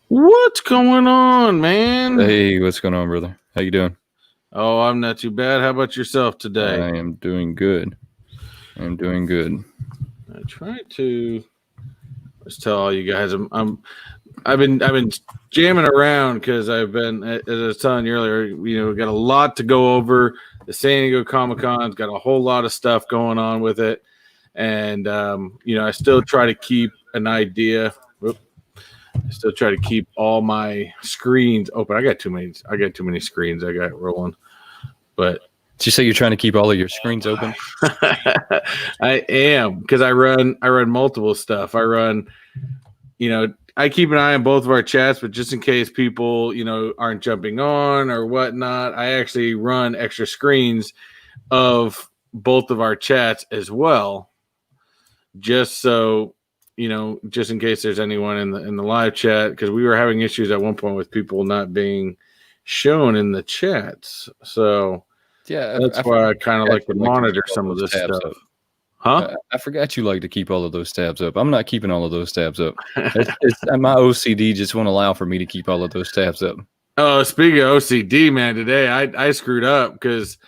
What's going on, man? Hey, what's going on, brother? How you doing? Oh, I'm not too bad. How about yourself today? I am doing good. I try to just tell all you guys I've been jamming around because I've been, as I was telling you earlier, we got a lot to go over. The San Diego Comic-Con's got a whole lot of stuff going on with it, and I still try to keep an idea. I still try to keep all my screens open. I got too many screens I got rolling. But did you say you're trying to keep all of your screens open? I am, because I run multiple stuff. I run, I keep an eye on both of our chats, but just in case people, aren't jumping on or whatnot, I actually run extra screens of both of our chats as well, just so, just in case there's anyone in the live chat, because we were having issues at one point with people not being shown in the chats. So yeah, that's why I kind of like to monitor some of this stuff. Huh? I forgot you like to keep all of those tabs up. I'm not keeping all of those tabs up. My OCD just won't allow for me to keep all of those tabs up. Oh, speaking of OCD, man, today I screwed up because,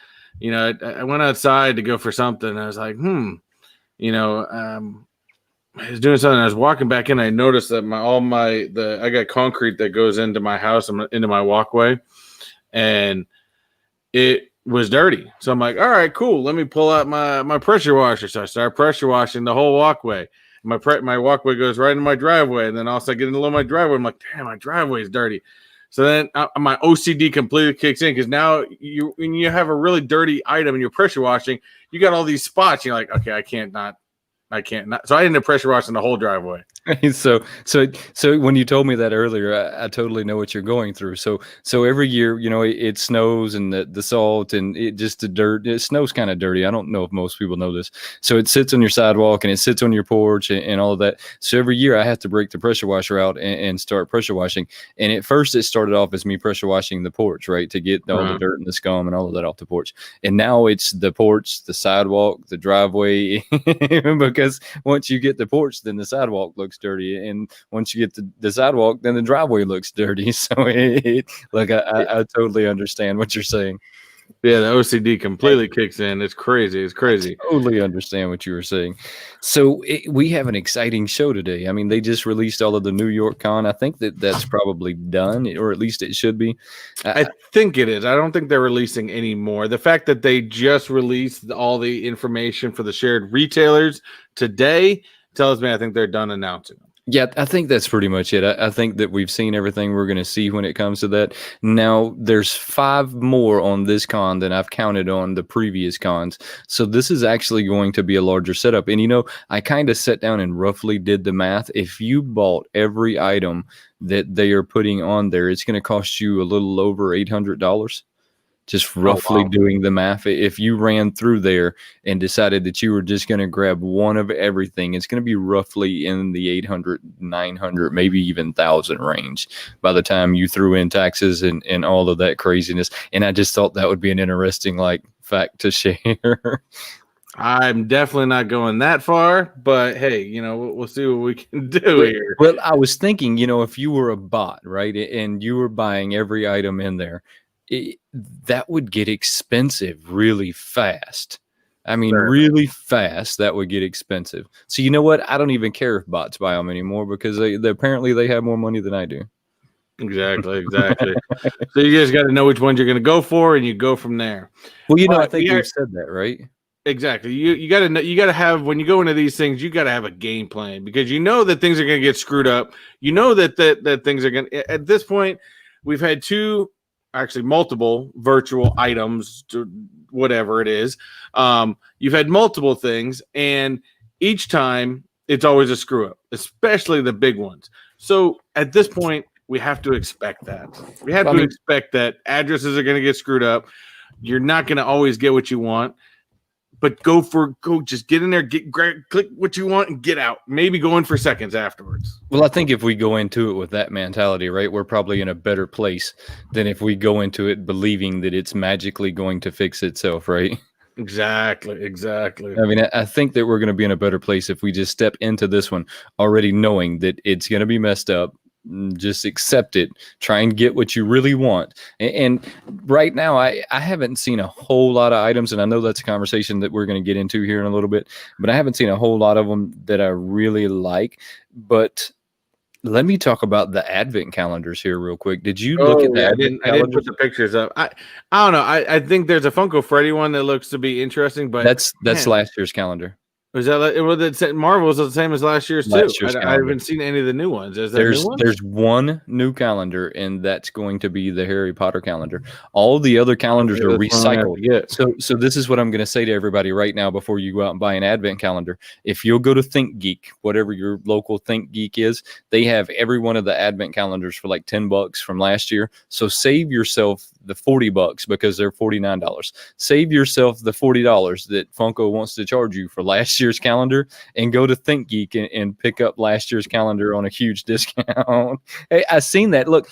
I went outside to go for something. And I was like, I was doing something. I was walking back in. I noticed that I got concrete that goes into my house and into my walkway, and it was dirty. So I'm like, all right, cool. Let me pull out my pressure washer. So I start pressure washing the whole walkway. My walkway goes right into my driveway, and then also I get into my driveway. I'm like, damn, my driveway is dirty. So then my OCD completely kicks in, because now when you have a really dirty item and you're pressure washing, you got all these spots. You're like, okay, I can't not. So I ended up pressure washing the whole driveway. So when you told me that earlier, I totally know what you're going through. So every year, it snows, and the salt and the dirt, it snows kind of dirty. I don't know if most people know this. So it sits on your sidewalk and it sits on your porch and all of that. So every year I have to break the pressure washer out and start pressure washing. And at first it started off as me pressure washing the porch, right, to get all the dirt and the scum and all of that off the porch. And now it's the porch, the sidewalk, the driveway, because once you get the porch, then the sidewalk looks dirty, and once you get the sidewalk, then the driveway looks dirty. So I totally understand what you're saying. Yeah, the OCD completely kicks in. It's crazy. I totally understand what you were saying. So we have an exciting show today. I mean, they just released all of the New York Con. I think that's probably done, or at least it should be. I think it is. I don't think they're releasing any more. The fact that they just released all the information for the shared retailers today tells me I think they're done announcing them. Yeah, I think that's pretty much it. I think that we've seen everything we're going to see when it comes to that. Now, there's 5 more on this con than I've counted on the previous cons. So this is actually going to be a larger setup. And, I kind of sat down and roughly did the math. If you bought every item that they are putting on there, it's going to cost you a little over $800. Just roughly doing the math. If you ran through there and decided that you were just going to grab one of everything, it's going to be roughly in the 800, 900, maybe even 1,000 range by the time you threw in taxes and all of that craziness. And I just thought that would be an interesting fact to share. I'm definitely not going that far, but hey, we'll see what we can do here. Well, I was thinking, if you were a bot, right, and you were buying every item in there, that would get expensive really fast. I mean, really fast, that would get expensive. So you know what? I don't even care if bots buy them anymore, because apparently they have more money than I do. Exactly. So you guys got to know which ones you're going to go for, and you go from there. Well, I think we've said that, right? Exactly. You got to know. You got to have, when you go into these things, you got to have a game plan, because that things are going to get screwed up. That things are going to. At this point, we've had multiple virtual items, whatever it is. You've had multiple things, and each time it's always a screw up, especially the big ones. So at this point, we have to expect that. We have to expect that addresses are going to get screwed up. You're not going to always get what you want. But just get in there, click what you want and get out. Maybe go in for seconds afterwards. Well, I think if we go into it with that mentality, right, we're probably in a better place than if we go into it believing that it's magically going to fix itself, right? Exactly. I mean, I think that we're going to be in a better place if we just step into this one already knowing that it's going to be messed up. just accept it. Try and get what you really want. And right now, I haven't seen a whole lot of items, and I know that's a conversation that we're going to get into here in a little bit, but I haven't seen a whole lot of them that I really like. But let me talk about the advent calendars here real quick. Did you look at the advent I didn't calendars? put the pictures up. I don't know. I think there's a Funko Freddy one that looks to be interesting, but That's man, last year's calendar. was that like, well, Marvel's the same as last year's too. Last year's I calendar. haven't seen any of the new ones. Is there new ones? There's one new calendar, and that's going to be the Harry Potter calendar. All the other calendars are recycled. So this is what I'm going to say to everybody right now before you go out and buy an advent calendar. If you'll go to ThinkGeek, whatever your local ThinkGeek is, they have every one of the advent calendars for like $10 from last year. So save yourself the $40 because they're $49. Save yourself the $40 that Funko wants to charge you for last year's calendar, and go to ThinkGeek and pick up last year's calendar on a huge discount. Hey, I seen that. Look,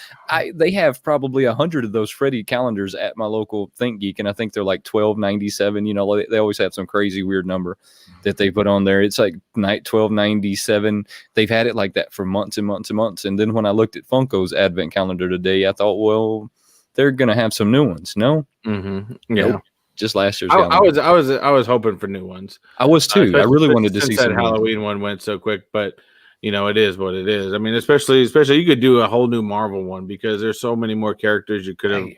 they have probably 100 of those Freddy calendars at my local ThinkGeek, and I think they're like $12.97. You know, they always have some crazy weird number that they put on there. It's like $12.97. They've had it like that for months and months and months. And then when I looked at Funko's advent calendar today, I thought, well, they're gonna have some new ones. No, yeah. Nope. Just last year's. I was hoping for new ones. I was too. I really wanted to see that some Halloween one went so quick, but you know, it is what it is. I mean, especially you could do a whole new Marvel one because there's so many more characters you could have.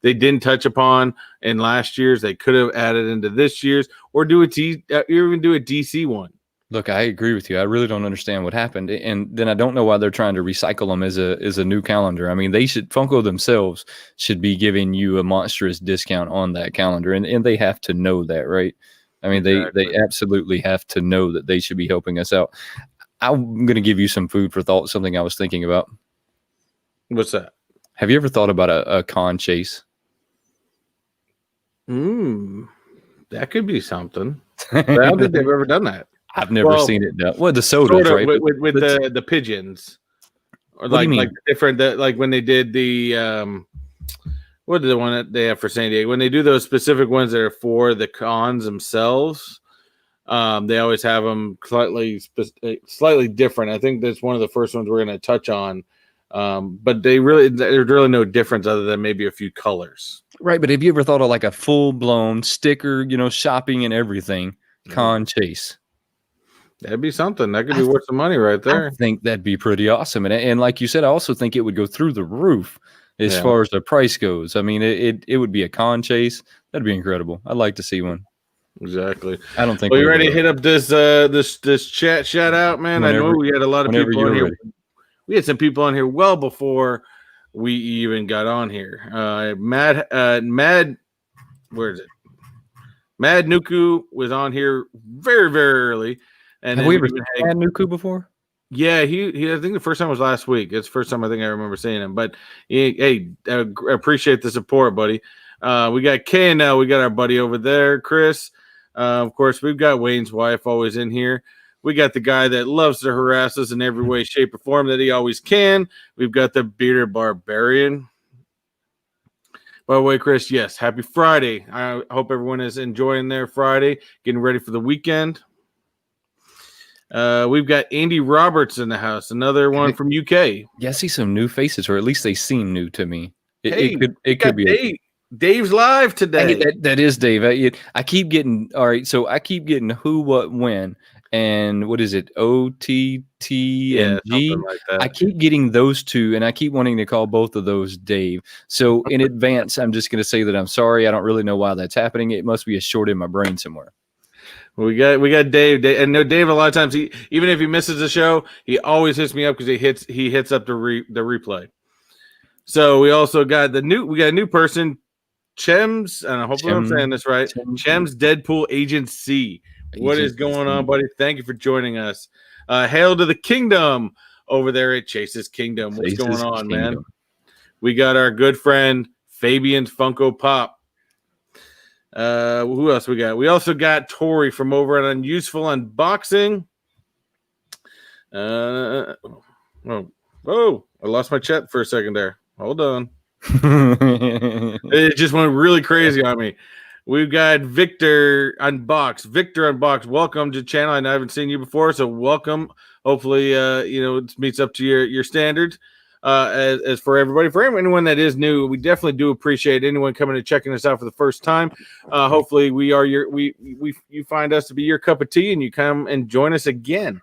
They didn't touch upon in last year's. They could have added into this year's, or even do a DC one. Look, I agree with you. I really don't understand what happened, and then I don't know why they're trying to recycle them as a new calendar. I mean, Funko themselves should be giving you a monstrous discount on that calendar, and they have to know that, right? I mean, they absolutely have to know that they should be helping us out. I'm going to give you some food for thought, something I was thinking about. What's that? Have you ever thought about a con chase? That could be something. But I don't think they've ever done that. I've never seen it done. Well, the sodas, right? With the pigeons, or like different. Like when they did the what is the one that they have for San Diego? When they do those specific ones that are for the cons themselves, they always have them slightly different. I think that's one of the first ones we're going to touch on. But there's really no difference other than maybe a few colors. Right, but have you ever thought of like a full blown sticker, shopping and everything con chase? That'd be something. That could be worth some money right there. I think that'd be pretty awesome. And like you said, I also think it would go through the roof as far as the price goes. I mean, it would be a con chase. That'd be incredible. I'd like to see one. Exactly. I don't think. Well, you ready to hit up this chat shout out, man? I know we had a lot of people on here. Ready. We had some people on here well before we even got on here. Mad, where is it? Mad Nuku was on here very, very early. And have we ever seen Mad Nuku before? Yeah, he. I think the first time was last week. It's the first time I think I remember seeing him. But hey, I appreciate the support, buddy. We got KNL. We got our buddy over there, Chris. Of course, we've got Wayne's wife always in here. We got the guy that loves to harass us in every way, shape, or form that he always can. We've got the bearded Barbarian. By the way, Chris, yes, happy Friday. I hope everyone is enjoying their Friday, getting ready for the weekend. We've got Andy Roberts in the house, another one from UK. Yeah, I see some new faces, or at least they seem new to me. It could be Dave's live today. That is Dave. I keep getting I keep getting who, what, when, and what is it? OTT and G. Like that. I keep getting those two, and I keep wanting to call both of those Dave. So in advance, I'm just going to say that I'm sorry. I don't really know why that's happening. It must be a short in my brain somewhere. We got Dave, and no, Dave. A lot of times, even if he misses the show, he always hits me up because he hits up the replay. So we also got a new person, Chems, and I hope I'm saying this right. Chems Deadpool Agent C. What is going on, buddy? Thank you for joining us. Hail to the kingdom over there at Chase's Kingdom. What's going on, man? We got our good friend Fabian's Funko Pop. Who else we got? We also got Tori from over at Unuseful Unboxing. I lost my chat for a second there. Hold on. It just went really crazy on me. We've got Victor Unbox. Victor Unbox, welcome to the channel. I haven't seen you before, so welcome. Hopefully, it meets up to your standards. As for everybody, for anyone that is new, we definitely do appreciate anyone coming and checking us out for the first time. Hopefully, you find us to be your cup of tea, and you come and join us again.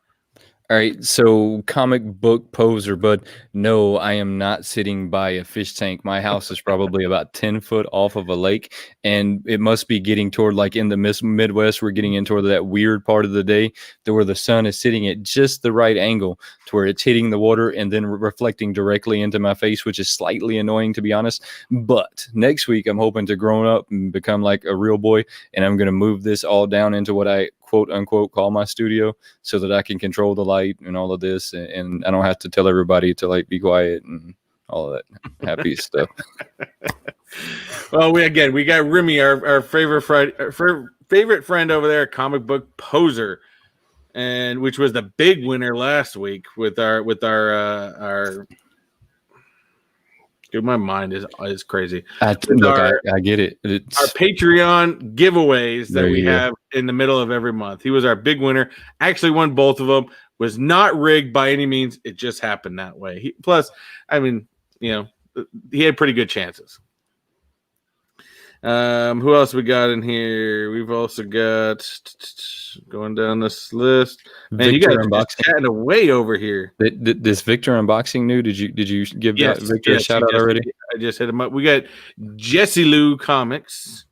All right, so comic book poser, but no, I am not sitting by a fish tank. My house is probably about 10 foot off of a lake, and it must be getting toward, like in the Midwest, we're getting into that weird part of the day to where the sun is sitting at just the right angle to where it's hitting the water and then reflecting directly into my face, which is slightly annoying, to be honest. But next week, I'm hoping to grow up and become like a real boy, and I'm going to move this all down into what I quote unquote call my studio so that I can control the light and all of this, and I don't have to tell everybody to like be quiet and all of that happy stuff. Well, we got Remy, our favorite friend over there, comic book poser, and which was the big winner last week with our dude, my mind is crazy. I get it. Our Patreon giveaways that we have in the middle of every month. He was our big winner. Actually won both of them. Was not rigged by any means. It just happened that way. Plus, I mean, he had pretty good chances. Who else we got in here? We've also got going down this list. Man, Victor, you guys are chatting away over here. This Victor unboxing new. Did you give that Victor a shout out already? I just hit him up. We got Jesse Lou Comics.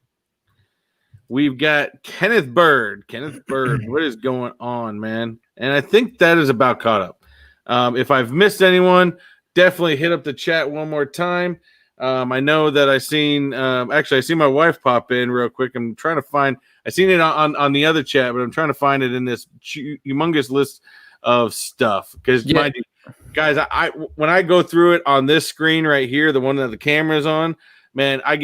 We've got Kenneth Bird. Kenneth Bird, what is going on, man? And I think that is about caught up. If I've missed anyone, definitely hit up the chat one more time. I know that I seen my wife pop in real quick. I'm trying to find. I seen it on the other chat, but I'm trying to find it in this humongous list of stuff. Because guys, I when I go through it on this screen right here, the one that the camera is on, man, I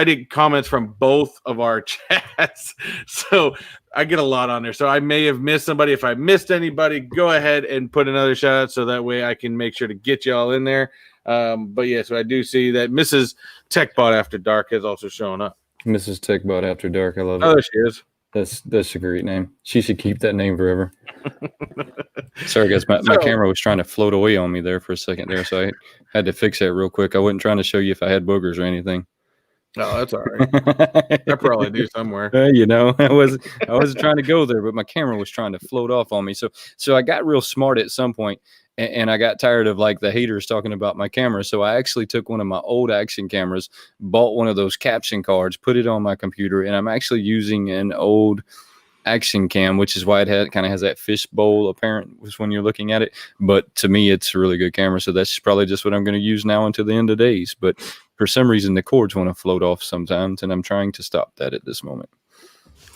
did comments from both of our chats, so I get a lot on there. So I may have missed somebody. If I missed anybody, go ahead and put another shout out so that way I can make sure to get you all in there. But yeah, so I do see that Mrs. Techbot After Dark has also shown up. Mrs. Techbot After Dark, I love it. Oh, there she is. That's a great name. She should keep that name forever. Sorry, guys, my camera was trying to float away on me there for a second there, so I had to fix that real quick. I wasn't trying to show you if I had boogers or anything. Oh, that's all right. I probably do somewhere. I wasn't trying to go there, but my camera was trying to float off on me. So I got real smart at some point, and I got tired of like the haters talking about my camera. So I actually took one of my old action cameras, bought one of those caption cards, put it on my computer, and I'm actually using an old action cam, which is why it kind of has that fishbowl apparent when you're looking at it. But to me, it's a really good camera. So that's probably just what I'm going to use now until the end of days. But for some reason, the cords want to float off sometimes, and I'm trying to stop that at this moment.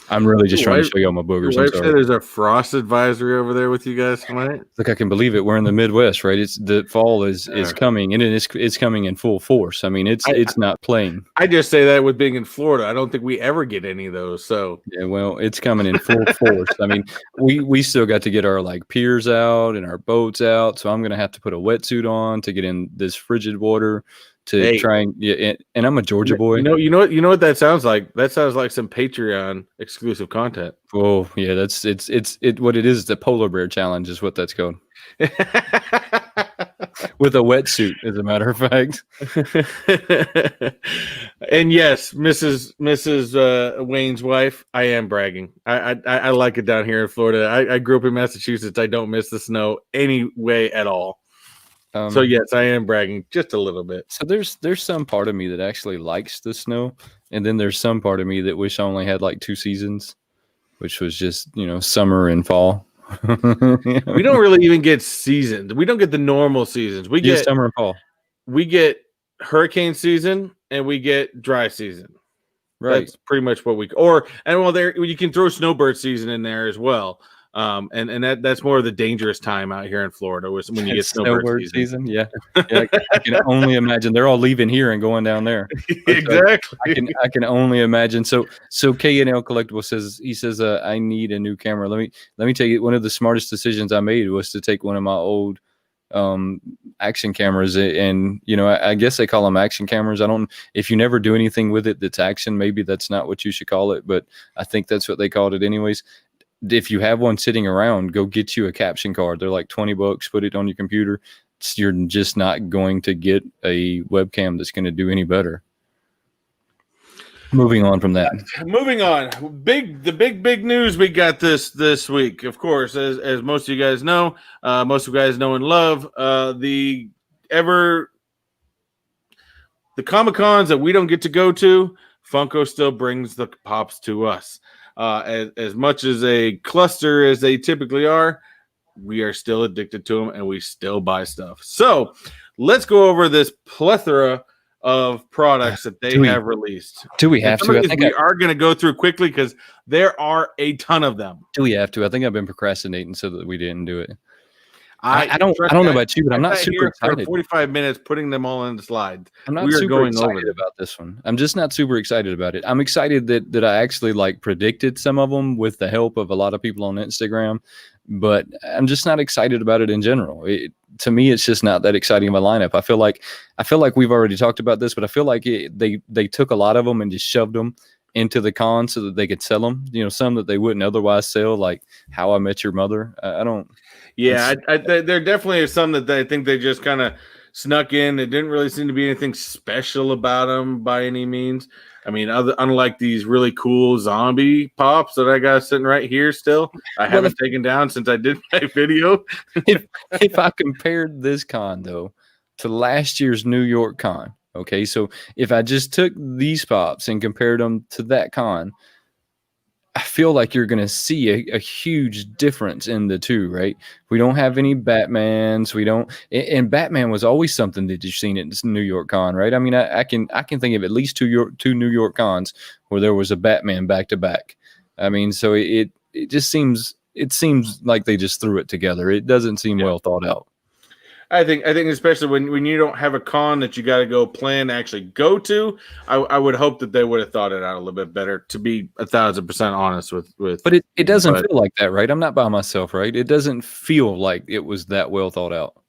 I'm really just trying to show you all my boogers. Your wife said there's a frost advisory over there with you guys tonight. Look, I can believe it. We're in the Midwest, right? It's the fall is coming, and it's coming in full force. I mean, it's not playing. I just say that with being in Florida, I don't think we ever get any of those. So yeah, well, it's coming in full force. I mean, we still got to get our like piers out and our boats out. So I'm gonna have to put a wetsuit on to get in this frigid water. Try and I'm a Georgia boy. You know what that sounds like? That sounds like some Patreon exclusive content. Oh yeah, it's what it is. The polar bear challenge is what that's called. With a wetsuit, as a matter of fact. And yes, Mrs. Wayne's wife, I am bragging. I like it down here in Florida. I grew up in Massachusetts. I don't miss the snow any way at all. So yes, I am bragging just a little bit. So there's some part of me that actually likes the snow, and then there's some part of me that wish I only had like 2 seasons, which was just summer and fall. We don't really even get seasons. We don't get the normal seasons. We get summer and fall. We get hurricane season and we get dry season. Right. That's pretty much what there you can throw snowbird season in there as well. And that's more of the dangerous time out here in Florida when you get snowbird season. Yeah. I can only imagine they're all leaving here and going down there. Exactly. I can only imagine. So K&L Collectible says I need a new camera. Let me tell you, one of the smartest decisions I made was to take one of my old action cameras, and I guess they call them action cameras. I don't. If you never do anything with it that's action, maybe that's not what you should call it, but I think that's what they called it anyways. If you have one sitting around, go get you a caption card. They're like $20. Put it on your computer. You're just not going to get a webcam that's going to do any better. Moving on from that. Moving on. The big news we got this week. Of course, as most of you guys know, most of you guys know and love, the Comic-Cons that we don't get to go to, Funko still brings the pops to us. As much as a cluster as they typically are, we are still addicted to them and we still buy stuff. So let's go over this plethora of products that they have released. Do we have to? I think we are going to go through quickly because there are a ton of them. Do we have to? I think I've been procrastinating so that we didn't do it. I don't know about you, but I'm not super excited. 45 minutes putting them all in the slides. I'm not super excited about this one. I'm just not super excited about it. I'm excited that I actually predicted some of them with the help of a lot of people on Instagram, but I'm just not excited about it in general. To me, it's just not that exciting of a lineup. I feel like we've already talked about this, but I feel like they took a lot of them and just shoved them into the con so that they could sell them. Some that they wouldn't otherwise sell, like How I Met Your Mother. I don't. Yeah, there definitely are some that I think they just kind of snuck in. It didn't really seem to be anything special about them by any means. I mean, unlike these really cool zombie pops that I got sitting right here still, I haven't taken down since I did my video. if I compared this con, though, to last year's New York con, okay, so if I just took these pops and compared them to that con, I feel like you're going to see a huge difference in the two, right? We don't have any Batmans. We don't, and Batman was always something that you've seen at New York Con, right? I mean, I can think of at least two New York cons where there was a Batman back to back. I mean, so it seems like they just threw it together. It doesn't seem well thought out. I think especially when you don't have a con that you got to go plan to actually go to, I would hope that they would have thought it out a little bit better, to be 1,000% honest with. But it doesn't feel like that, right? I'm not by myself, right? It doesn't feel like it was that well thought out.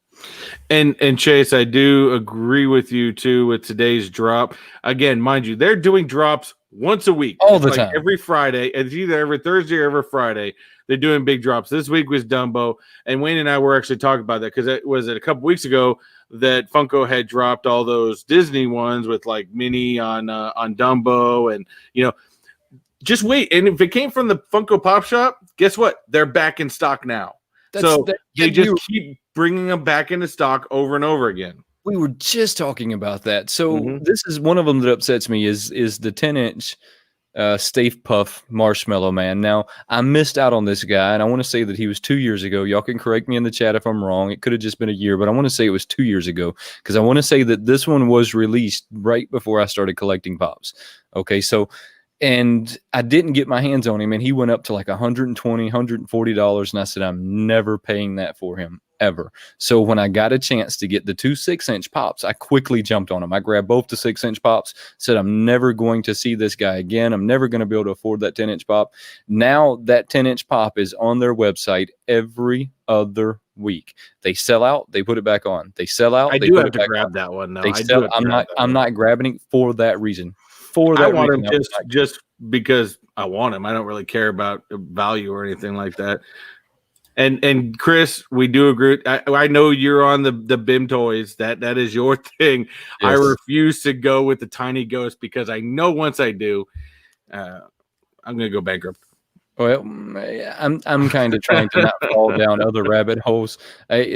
And Chase, I do agree with you too with today's drop. Again, mind you, they're doing drops once a week, all the time, every Friday. It's either every Thursday or every Friday. They're doing big drops. This week was Dumbo, and Wayne and I were actually talking about that because it was a couple weeks ago that Funko had dropped all those Disney ones with like Minnie on Dumbo, and just wait. And if it came from the Funko Pop Shop, guess what? They're back in stock now. They just keep bringing them back into stock over and over again. We were just talking about that. So this is one of them that upsets me is the 10-inch Stay Puff Marshmallow Man. Now, I missed out on this guy, and I want to say that he was 2 years ago. Y'all can correct me in the chat if I'm wrong. It could have just been a year, but I want to say it was 2 years ago because I want to say that this one was released right before I started collecting pops. Okay, so, and I didn't get my hands on him, and he went up to like $120, $140, and I said, I'm never paying that for him. Ever. So when I got a chance to get the 2 6-inch pops, I quickly jumped on them. I grabbed both the 6-inch pops, said I'm never going to see this guy again. I'm never going to be able to afford that 10-inch pop. Now that 10-inch pop is on their website every other week. They sell out, they put it back on. They sell out. I do have to grab that one though. I'm not grabbing it for that reason. I want him just because I want him. I don't really care about value or anything like that. And Chris, we do agree. I know you're on the BIM toys. That is your thing. Yes. I refuse to go with the tiny ghost because I know once I do, I'm going to go bankrupt. Well, I'm kind of trying to not fall down other rabbit holes.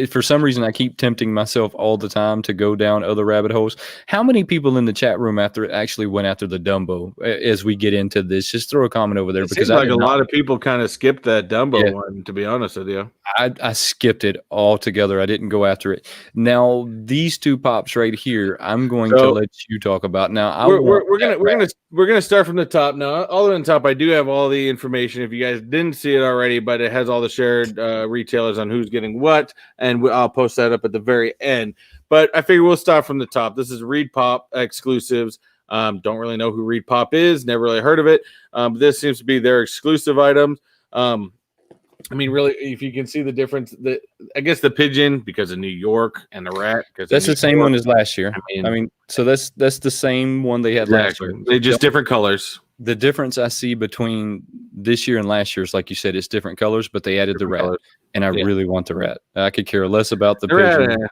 For some reason, I keep tempting myself all the time to go down other rabbit holes. How many people in the chat room actually went after the Dumbo as we get into this? Just throw a comment over there. It because like a lot of people kind of skipped that Dumbo one, to be honest with you. I skipped it altogether. I didn't go after it. Now, these two pops right here, I'm going to let you talk about. Now, we're gonna start from the top. Now, all the way on top, I do have all the information. If you guys didn't see it already, but it has all the shared retailers on who's getting what, and I'll post that up at the very end. But I figure we'll start from the top. This is Reed Pop exclusives. Don't really know who Reed Pop is. Never really heard of it. This seems to be their exclusive items. I mean, really, if you can see the difference, I guess the pigeon because of New York and the rat because That's the same one as last year. I I mean, so that's the same one they had last exactly. year. They're just different colors. The difference I see between this year and last year is, like you said, it's different colors, but they added the rat, and I really want the rat. I could care less about the pigeon.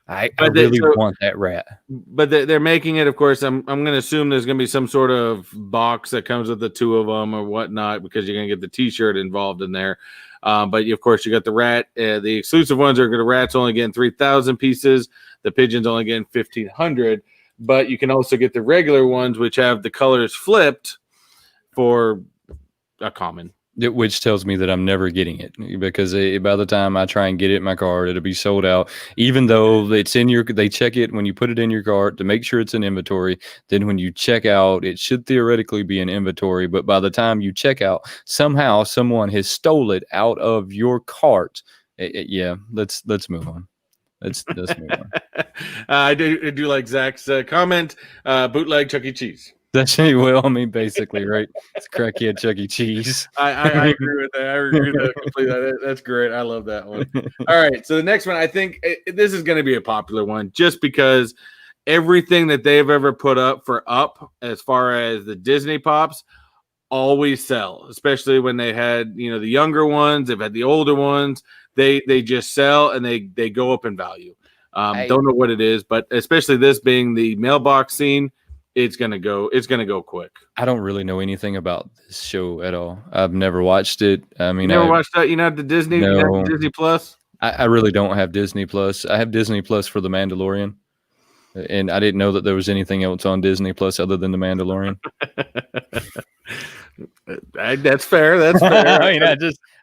I really want that rat. But they're making it, of course. I'm going to assume there's going to be some sort of box that comes with the two of them or whatnot because you're going to get the T-shirt involved in there. But of course, you got the rat. The exclusive ones are going to rat's only getting 3,000 pieces. The pigeon's only getting 1,500. But you can also get the regular ones, which have the colors flipped for a common. Which tells me that I'm never getting it because by the time I try and get it in my cart, it'll be sold out. Even though it's in they check it when you put it in your cart to make sure it's in inventory. Then when you check out, it should theoretically be in inventory. But by the time you check out, somehow someone has stole it out of your cart. Yeah, let's move on. Let's move on. I do like Zach's comment. Bootleg Chuck E. Cheese. That's well, I mean, basically, right? It's crackhead Chuck E. Cheese. I agree with that. I agree with that completely. That's great. I love that one. All right, so the next one, I think this is going to be a popular one, just because everything that they've ever put up for Up, as far as the Disney Pops, always sell. Especially when they had the younger ones, they've had the older ones. They just sell and they go up in value. Don't know what it is, but especially this being the mailbox scene. It's gonna go quick. I don't really know anything about this show at all. I've never watched it. I mean, you never watched that? You know, the Disney, Disney Plus. I really don't have Disney Plus. I have Disney Plus for The Mandalorian, and I didn't know that there was anything else on Disney Plus other than The Mandalorian. That's fair. That's fair. I mean,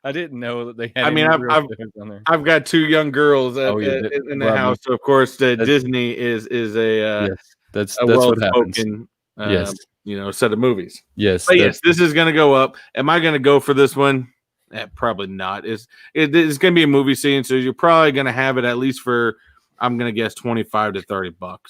I didn't know that they had. I mean, I've got two young girls in the house, so of course Disney is a. Yes. That's what happens. Yes, set of movies. Yes, but yes, this is going to go up. Am I going to go for this one? Probably not. It's going to be a movie scene, so you're probably going to have it at least for, I'm going to guess, $25 to $30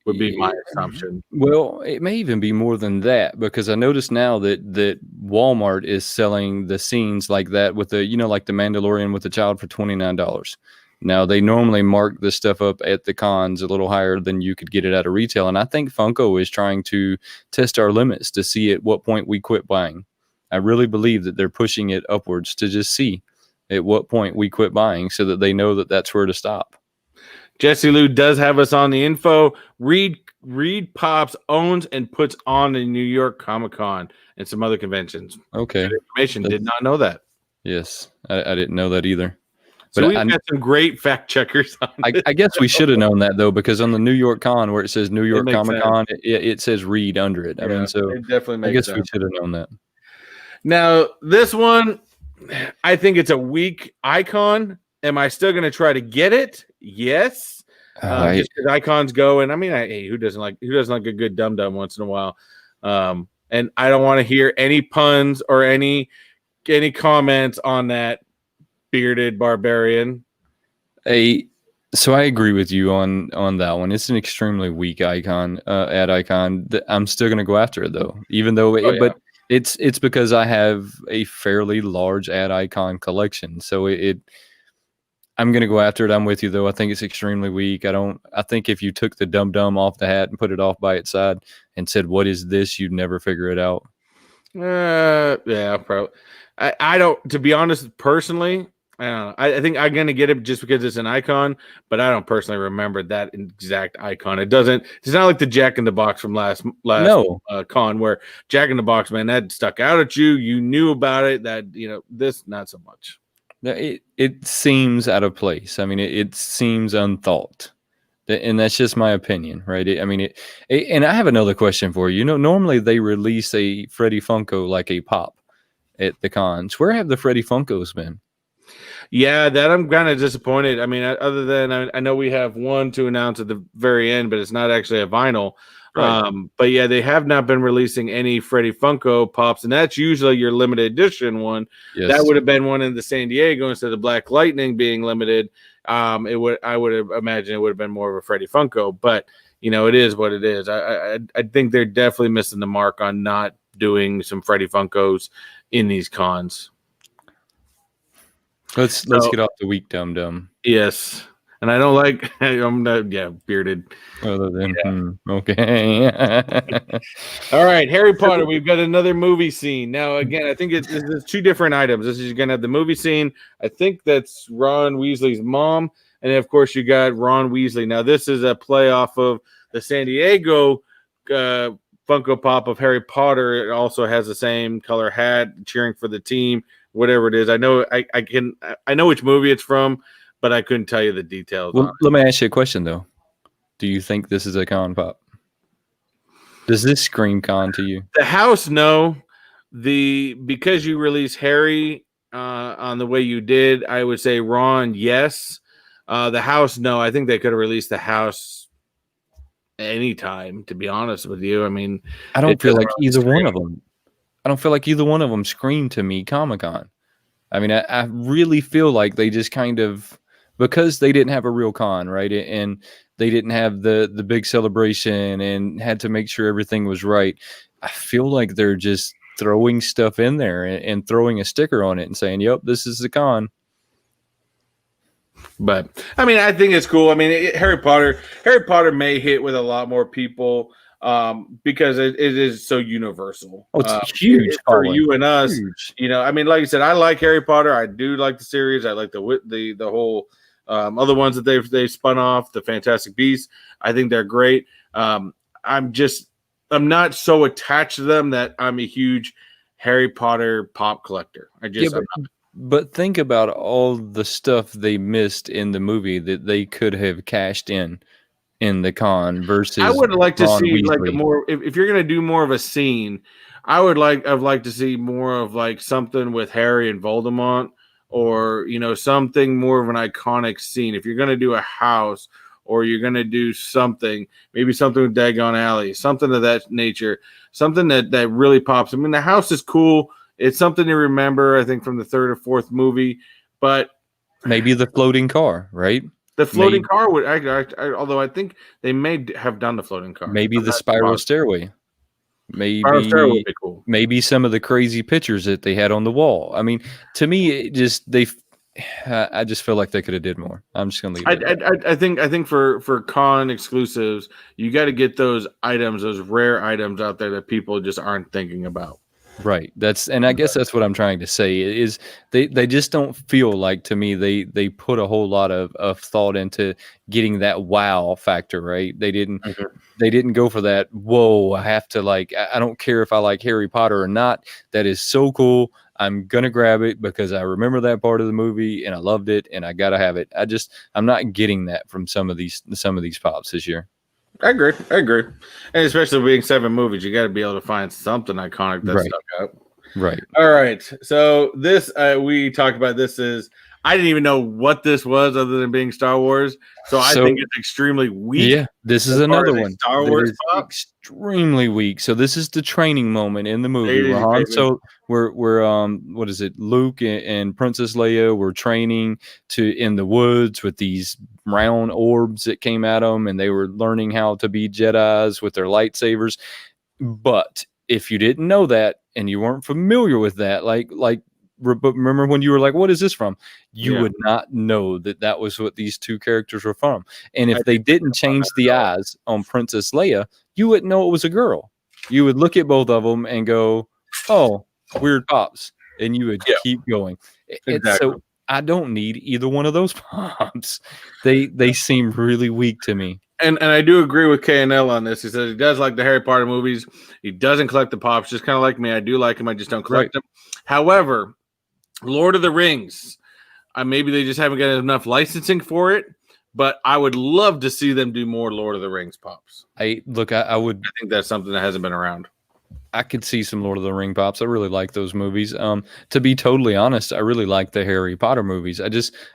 would be my assumption. Well, it may even be more than that because I noticed now that Walmart is selling the scenes like that with the like the Mandalorian with the child for $29. Now, they normally mark this stuff up at the cons a little higher than you could get it at a retail. And I think Funko is trying to test our limits to see at what point we quit buying. I really believe that they're pushing it upwards to just see at what point we quit buying so that they know that that's where to stop. Jesse Lou does have us on the info. Reed Pops owns and puts on the New York Comic Con and some other conventions. Okay. Good information. Did not know that. Yes, I didn't know that either. So we've got some great fact checkers on I guess we should have known that, though, because on the New York Con, where it says New York Comic Con, it says Reed under it. I mean, so it definitely makes I guess sense. we should have known that. Now, this one, I think it's a weak icon. Am I still going to try to get it? Yes. Just because icons go, and I mean, who doesn't like a good dum-dum once in a while? And I don't want to hear any puns or any comments on that bearded barbarian. So I agree with you on that one. It's an extremely weak icon, ad icon. I'm still going to go after it though, even though, but it's because I have a fairly large ad icon collection. So I'm going to go after it. I'm with you though. I think it's extremely weak. I think if you took the dum-dum off the hat and put it off by its side and said, "What is this?" you'd never figure it out. Yeah, probably. I don't, to be honest, personally, I don't know. I think I'm gonna get it just because it's an icon, but I don't personally remember that exact icon. It's not like the Jack in the Box from last con where Jack in the Box, man, that stuck out at you. You knew about it. That this not so much. It seems out of place. I mean, it seems unthought, and that's just my opinion, right? And I have another question for you. Normally they release a Freddy Funko like a pop at the cons. Where have the Freddy Funkos been? Yeah, that I'm kind of disappointed. I mean, other than I know we have one to announce at the very end, but it's not actually a vinyl. Right. But yeah, they have not been releasing any Freddy Funko Pops, and that's usually your limited edition one. Yes. That would have been one in the San Diego instead of Black Lightning being limited. I would have imagined it would have been more of a Freddy Funko, but it is what it is. I think they're definitely missing the mark on not doing some Freddy Funkos in these cons. Let's So, get off the weak dum dum. yes, and I don't like. I'm not. Yeah, bearded. Other than okay. All right, Harry Potter. We've got another movie scene now. Again, I think this is two different items. This is going to have the movie scene. I think that's Ron Weasley's mom, and then of course you got Ron Weasley. Now this is a play off of the San Diego Funko Pop of Harry Potter. It also has the same color hat, cheering for the team, whatever it is. I know I know which movie it's from, but I couldn't tell you the details on Well, let me ask you a question though. Do you think this is a con pop? Does this scream con to you? The house, no. Because you release Harry on the way you did, I would say Ron, yes. The house, no. I think they could have released the house anytime, to be honest with you. I mean, I don't feel doesn't like really either one scream. of them. I don't feel like either one of them scream to me Comic-Con. I mean, I really feel like they just kind of, because they didn't have a real con, right? And they didn't have the big celebration and had to make sure everything was right. I feel like they're just throwing stuff in there and throwing a sticker on it and saying, "Yep, this is the con." But I mean, I think it's cool. I mean, Harry Potter may hit with a lot more people because it is so universal. Oh, it's huge For following. you and us. Huge. You know, I mean, like you said, I like Harry Potter. I do like the series. I like the whole other ones that they've spun off, the Fantastic Beasts. I think they're great. I'm not so attached to them that I'm a huge Harry Potter pop collector. Yeah, but think about all the stuff they missed in the movie that they could have cashed in the con versus I would like to Ron see like Weasley. more if you're gonna do more of a scene. I'd like to see more of like something with Harry and Voldemort, or something more of an iconic scene. If you're gonna do a house, or you're gonna do something, maybe something with Dagon Alley, something of that nature, something that really pops. I mean, the house is cool. It's something to remember. I think from the third or fourth movie, but Maybe the floating car, right? the floating car would. Although I think they may have done the floating car. Maybe the spiral stairway. Spiral stairway would be cool. Maybe some of the crazy pictures that they had on the wall. I mean, to me, it just I just feel like they could have did more. I'm just gonna leave it. I think for con exclusives, you got to get those items, those rare items out there that people just aren't thinking about. Right. And I guess that's what I'm trying to say is they just don't feel like, to me, they put a whole lot of thought into getting that wow factor, right? They didn't go for that. Whoa, I have to I don't care if I like Harry Potter or not. That is so cool. I'm gonna grab it because I remember that part of the movie and I loved it and I gotta have it. I'm not getting that from some of these pops this year. I agree, and especially being 7 movies, you got to be able to find something iconic that stuck out. Right. All right, so this we talked about. This is I didn't even know what this was other than being Star Wars, so I think it's extremely weak. Yeah, this is another one. Star Wars pop. Extremely weak. So this is the training moment in the movie where Han. So we're what is it? Luke and Princess Leia were training in the woods with these round orbs that came at them, and they were learning how to be Jedis with their lightsabers. But if you didn't know that and you weren't familiar with that, but remember when you were like, what is this from? You would not know that was what these two characters were from. And if they didn't change the eyes on Princess Leia, you wouldn't know it was a girl. You would look at both of them and go, oh, weird pops. And you would keep going. Exactly. So I don't need either one of those pops. They seem really weak to me. And I do agree with K&L on this. He says he does like the Harry Potter movies. He doesn't collect the pops, just kind of like me. I do like them. I just don't collect them. However, Lord of the Rings, maybe they just haven't got enough licensing for it, but I would love to see them do more Lord of the Rings pops. I would. I think that's something that hasn't been around. I could see some Lord of the Ring pops. I really like those movies. To be totally honest, I really like the Harry Potter movies.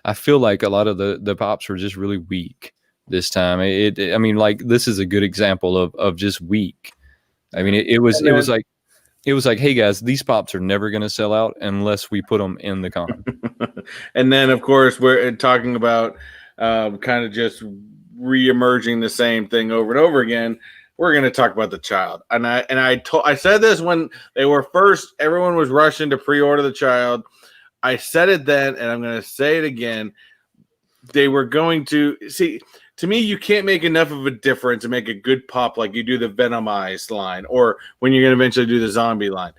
I feel like a lot of the pops were just really weak this time. I mean, this is a good example of just weak. I mean, it was like, hey guys, these pops are never going to sell out unless we put them in the con. And then, of course, we're talking about kind of just re-emerging the same thing over and over again. We're going to talk about the child. And I said this when they were first, everyone was rushing to pre-order the child. I said it then, and I'm going to say it again. They were going to see. To me, you can't make enough of a difference to make a good pop like you do the Venomized line, or when you're going to eventually do the zombie line.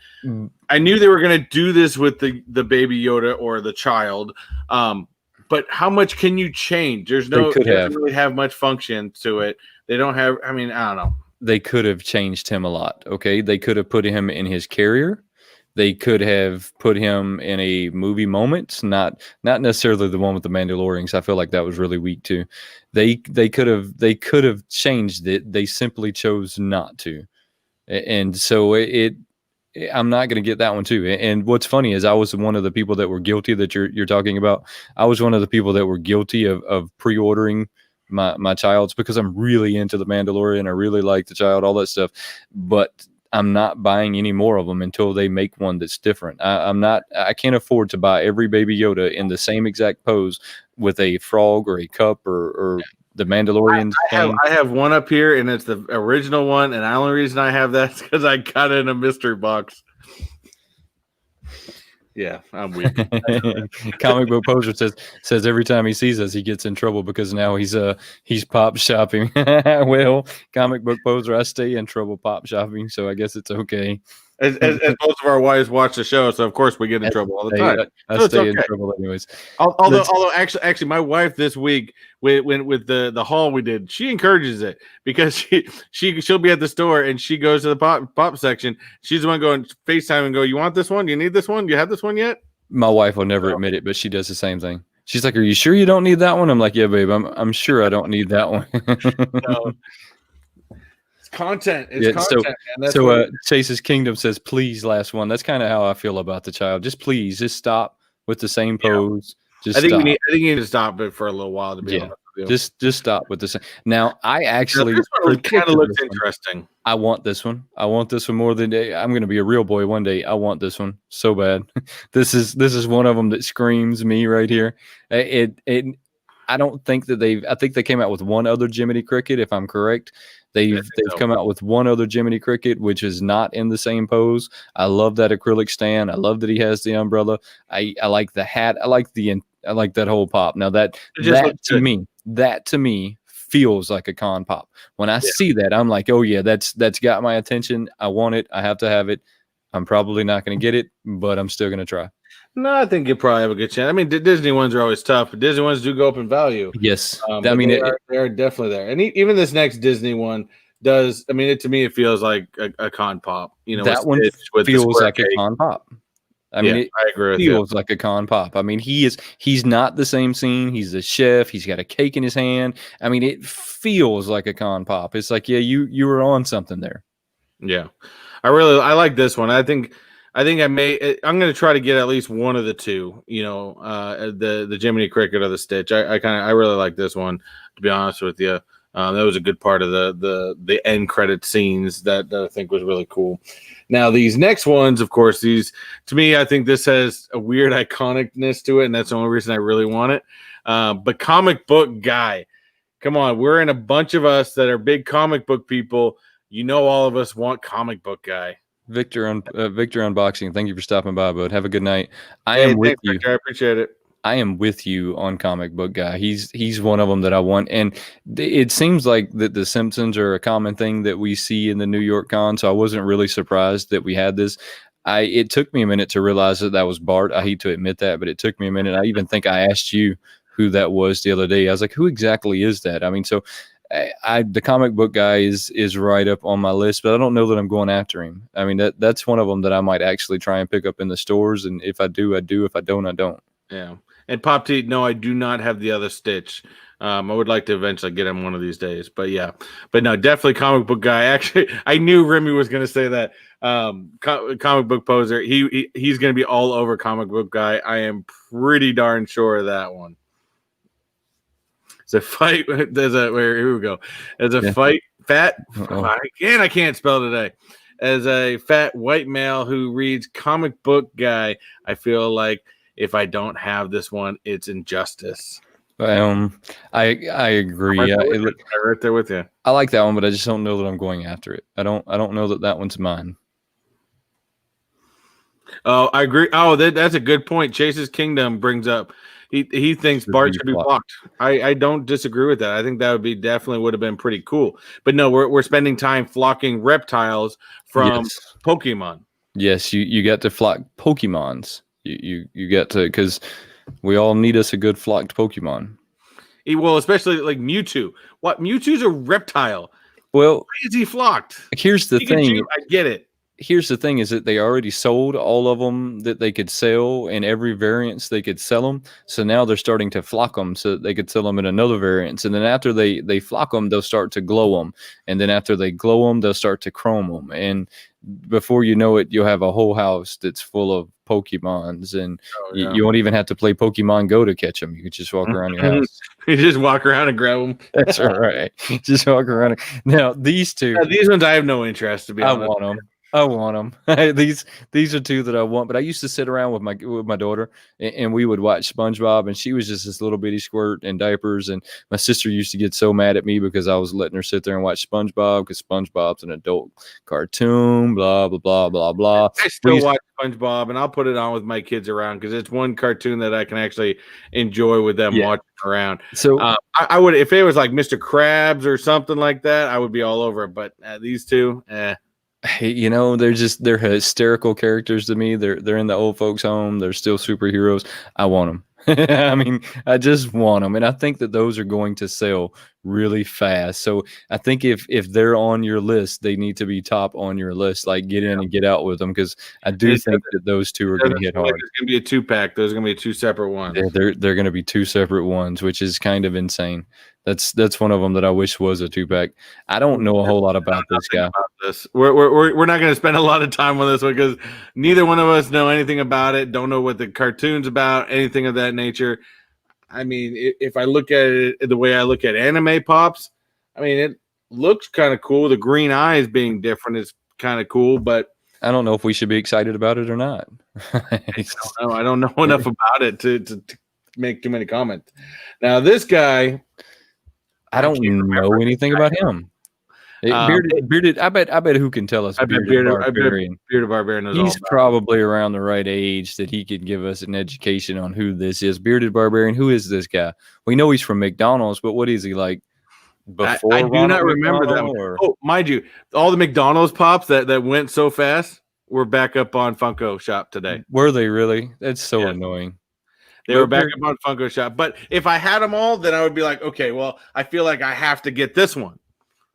I knew they were going to do this with the baby Yoda or the child, but how much can you change? They don't really have much function to it. They don't have. I mean, I don't know. They could have changed him a lot. Okay, they could have put him in his carrier. They could have put him in a movie moment, not necessarily the one with the Mandalorians. I feel like that was really weak too. They could have changed it. They simply chose not to, and so I'm not going to get that one too. And what's funny is I was one of the people that were guilty that you're talking about. I was one of the people that were guilty of pre-ordering my child's because I'm really into the Mandalorian. I really like the child, all that stuff, but I'm not buying any more of them until they make one that's different. I can't afford to buy every Baby Yoda in the same exact pose with a frog or a cup or the Mandalorian. I have one up here, and it's the original one. And the only reason I have that is because I got it in a mystery box. Yeah, I'm weak. Comic book poser says every time he sees us, he gets in trouble because now he's pop shopping. Well, comic book poser, I stay in trouble pop shopping, so I guess it's okay. As most of our wives watch the show, so of course we get in trouble all the time. I stay in trouble anyways. Although actually, my wife this week with the haul we did, she encourages it because she'll be at the store and she goes to the pop section. She's the one going FaceTime and go, "You want this one? You need this one? You have this one yet?" My wife will never admit it, but she does the same thing. She's like, "Are you sure you don't need that one?" I'm like, "Yeah, babe. I'm sure I don't need that one." No. Content. It's content. So Chase's Kingdom says, please, last one. That's kind of how I feel about the child. Just please, just stop with the same pose. I think you need to stop it for a little while to be honest with you. Just stop with the same. Now I actually this one kind of looks interesting. I want this one. I want this one more than I'm going to be a real boy one day. I want this one so bad. This is one of them that screams me right here. I don't think that I think they came out with one other Jiminy Cricket, if I'm correct. They've come out with one other Jiminy Cricket, which is not in the same pose. I love that acrylic stand. I love that he has the umbrella. I like the hat. I like that whole pop. Now that to me feels like a con pop. When I see that, I'm like, oh yeah, that's got my attention. I want it. I have to have it. I'm probably not going to get it, but I'm still going to try. No, I think you probably have a good chance. I mean, Disney ones are always tough, but Disney ones do go up in value. Yes, I mean, they're definitely there. And even this next Disney one does. I mean, to me, it feels like a con pop. You know, that one feels like a con pop. I mean, I agree with you. Feels like a con pop. I mean, he's not the same scene. He's a chef. He's got a cake in his hand. I mean, it feels like a con pop. It's like, yeah, you were on something there. Yeah, I like this one. I think I'm going to try to get at least one of the two, you know, the Jiminy Cricket or the Stitch. I really like this one, to be honest with you. That was a good part of the end credit scenes that I think was really cool. Now, these next ones, of course, to me, I think this has a weird iconicness to it, and that's the only reason I really want it. But Comic Book Guy, come on, we're in a bunch of us that are big comic book people. You know, all of us want Comic Book Guy. Victor Unboxing, thank you for stopping by, bud. Have a good night. I am with you. Victor, I appreciate it. I am with you on Comic Book Guy. He's one of them that I want, and it seems like that the Simpsons are a common thing that we see in the New York Con. So I wasn't really surprised that we had this. It took me a minute to realize that was Bart. I hate to admit that, but it took me a minute. I even think I asked you who that was the other day. I was like, who exactly is that? I mean, so. The Comic Book Guy is right up on my list, but I don't know that I'm going after him. I mean, that's one of them that I might actually try and pick up in the stores, and if I do, I do. If I don't, I don't. Yeah. And Pop T, no, I do not have the other Stitch. I would like to eventually get him one of these days, but yeah. But no, definitely Comic Book Guy. Actually, I knew Remy was going to say that. Comic book poser. He's going to be all over Comic Book Guy. I am pretty darn sure of that one. It's a fight. Here we go. There's a fight. Fat. Again, I can't spell today. As a fat white male who reads Comic Book Guy, I feel like if I don't have this one, it's injustice. I agree. I'm right there with you. I like that one, but I just don't know that I'm going after it. I don't know that one's mine. Oh, I agree. Oh, that's a good point. Chase's Kingdom brings up. He thinks Bart should be flocked. I don't disagree with that. I think that would have been pretty cool. But no, we're spending time flocking reptiles from Pokemon. Yes, you got to flock Pokemons. You got to, because we all need us a good flocked Pokemon. Well, especially like Mewtwo. What, Mewtwo's a reptile? Well, why is he flocked? Here's the thing. I get it. Here's the thing: is that they already sold all of them that they could sell in every variance they could sell them. So now they're starting to flock them so that they could sell them in another variance. And then after they flock them, they'll start to glow them. And then after they glow them, they'll start to chrome them. And before you know it, you'll have a whole house that's full of Pokemons. And you won't even have to play Pokemon Go to catch them. You can just walk around your house. You just walk around and grab them. That's all right. Just walk around. Now these two, these ones I have no interest to be honest. I want them. These are two that I want. But I used to sit around with my daughter, and we would watch SpongeBob, and she was just this little bitty squirt in diapers. And my sister used to get so mad at me because I was letting her sit there and watch SpongeBob, because SpongeBob's an adult cartoon. Blah blah blah blah blah. I still watch SpongeBob, and I'll put it on with my kids around because it's one cartoon that I can actually enjoy with them watching around. So I would, if it was like Mr. Krabs or something like that, I would be all over it. But these two, Hey, they're hysterical characters to me. They're in the old folks' home. They're still superheroes. I want them. I mean, I just want them, and I think that those are going to sell really fast. So I think if they're on your list, they need to be top on your list. Like, get in and get out with them, because I do think that those two are going to hit hard. It's going to be a 2-pack. Those are going to be 2 separate ones. They're going to be 2 separate ones, which is kind of insane. That's one of them that I wish was a 2-pack. I don't know a whole lot about this guy. We're not going to spend a lot of time on this one because neither one of us know anything about it. Don't know what the cartoon's about, anything of that nature. I mean, if I look at it the way I look at anime pops, I mean, it looks kind of cool. The green eyes being different is kind of cool, but I don't know if we should be excited about it or not. I don't know enough about it to make too many comments. Now, this guy, I don't know anything about him. Bearded. I bet who can tell us. Bearded Barbarian. Bearded Barbarian. He's probably around the right age that he could give us an education on who this is. Bearded Barbarian. Who is this guy? We know he's from McDonald's, but what is he like? Before I do not remember that one. Oh, mind you, all the McDonald's pops that went so fast were back up on Funko Shop today. Were they really? That's so annoying. They were back up on Funko Shop. But if I had them all, then I would be like, okay, well, I feel like I have to get this one.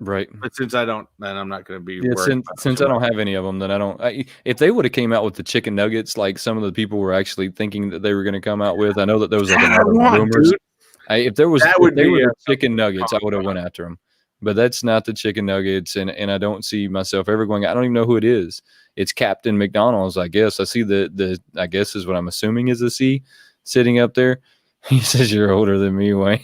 Right. But since I don't, then I'm not going to be worried. Since I don't have any of them, then I don't. If they would have came out with the chicken nuggets, like some of the people were actually thinking that they were going to come out with, I know that there was like a lot of rumors. If there was, chicken nuggets, I would have went after them. But that's not the chicken nuggets, and I don't see myself ever going. I don't even know who it is. It's Captain McDonald's, I guess. I see the I guess is what I'm assuming is a C sitting up there. He says you're older than me, Wayne.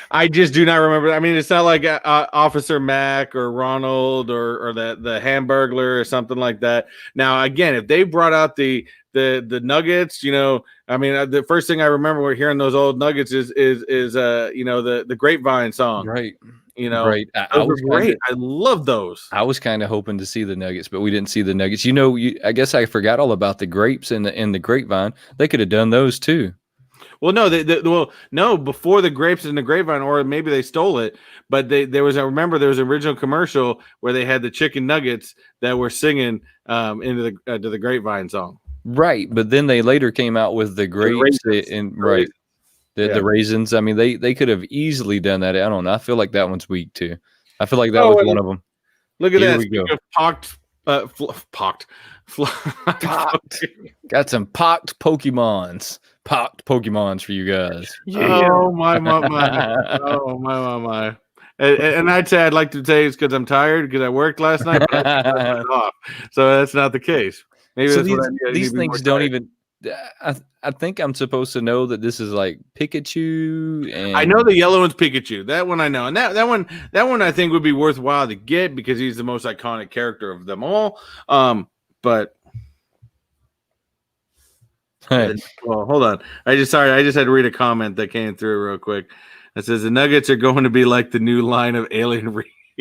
I just do not remember. I mean, it's not like Officer Mac or Ronald or the Hamburglar or something like that. Now, again, if they brought out the nuggets, I mean, the first thing I remember when hearing those old nuggets is the Grapevine song, right? Right. Those were great. I love those. I was kind of hoping to see the nuggets, but we didn't see the nuggets. I guess I forgot all about the grapes and the grapevine. They could have done those too. Well, no, before the grapes and the grapevine, or maybe they stole it. But there was an original commercial where they had the chicken nuggets that were singing into the grapevine song. Right, but then they later came out with the grapes right. The raisins. I mean, they could have easily done that. I don't know. I feel like that one's weak too. I feel like that was one of them. Look at that. Speaking of pocked. Got some pocked Pokemons. Pocked Pokemons for you guys. Yeah. Oh my. Oh my. And I'd say I'd like to say it's because I'm tired because I worked last night, but I off. So that's not the case. Maybe so these things don't even. I think I'm supposed to know that this is like Pikachu. And I know the yellow one's Pikachu. That one I know, and that one I think would be worthwhile to get because he's the most iconic character of them all. But hey. Well, hold on. I just had to read a comment that came through real quick. It says the Nuggets are going to be like the new line of alien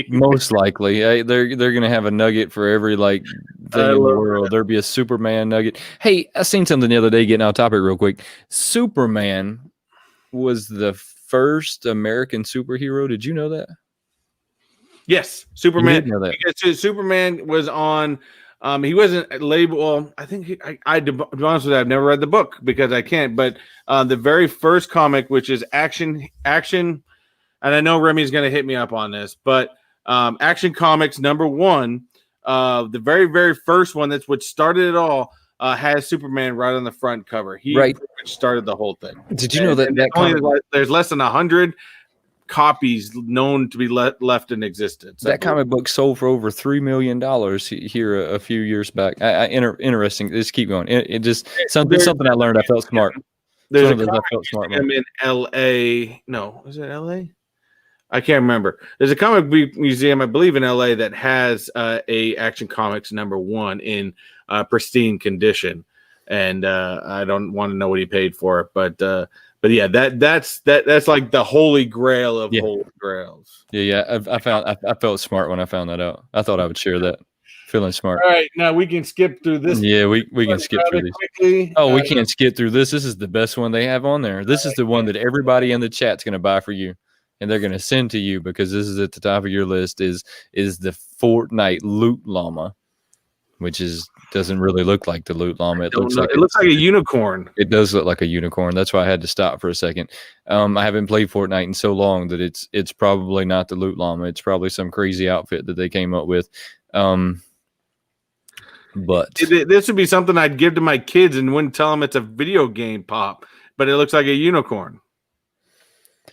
Most likely, they're gonna have a nugget for every like thing in the world. There'll be a Superman nugget. Hey, I seen something the other day. Getting off topic real quick. Superman was the first American superhero. Did you know that? Yes, Superman. You did know that. Because Superman was on. He wasn't labeled. Well, I think to be honest with you, I've never read the book because I can't. But the very first comic, which is Action, and I know Remy's going to hit me up on this, but Action Comics #1, the very very first one, that's what started it all. Has Superman right on the front cover. He started the whole thing. Did you know that there's less than 100 copies known to be left in existence? That comic book sold for over $3 million here a few years back. Interesting. Just keep going. It just something I learned. I felt smart. There's a comic museum in L.A. No, is it L.A.? I can't remember. There's a comic book museum, I believe, in L.A. that has a Action Comics #1 in pristine condition, and I don't want to know what he paid for it, but yeah, that's like the holy grail of holy grails. Yeah. I felt smart when I found that out. I thought I would share that. Feeling smart. All right, now we can skip through this. Yeah, we can skip through this quickly. Oh, we can't skip through this. This is the best one they have on there. This is the one that everybody in the chat's going to buy for you, and they're going to send to you because this is at the top of your list. Is the Fortnite Loot Llama, which doesn't really look like the Loot Llama. It looks like a unicorn. It does look like a unicorn. That's why I had to stop for a second. I haven't played Fortnite in so long that it's probably not the Loot Llama. It's probably some crazy outfit that they came up with. But this would be something I'd give to my kids and wouldn't tell them it's a video game pop, but it looks like a unicorn.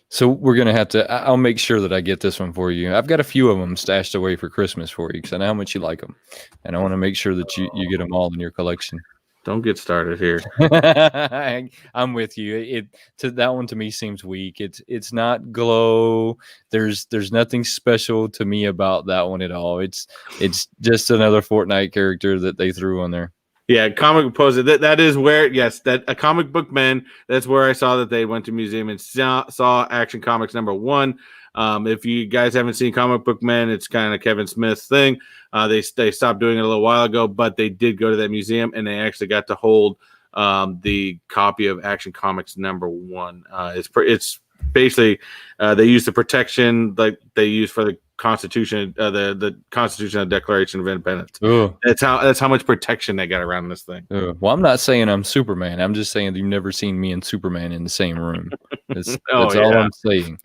So we're going to have to, I'll make sure that I get this one for you. I've got a few of them stashed away for Christmas for you because I know how much you like them. And I want to make sure that you get them all in your collection. Don't get started here. I'm with you. That one to me seems weak. It's not glow. There's nothing special to me about that one at all. It's just another Fortnite character that they threw on there. Yeah, comic poster. That is where that a comic book man. That's where I saw that they went to museum and saw Action Comics #1. If you guys haven't seen Comic Book Men, it's kind of Kevin Smith's thing. They stopped doing it a little while ago, but they did go to that museum and they actually got to hold the copy of Action Comics #1. It's basically they use the protection like they use for the Constitution, the Constitution and Declaration of Independence. Ooh. That's how much protection they got around this thing. Ooh. Well, I'm not saying I'm Superman. I'm just saying that you've never seen me and Superman in the same room. That's all I'm saying.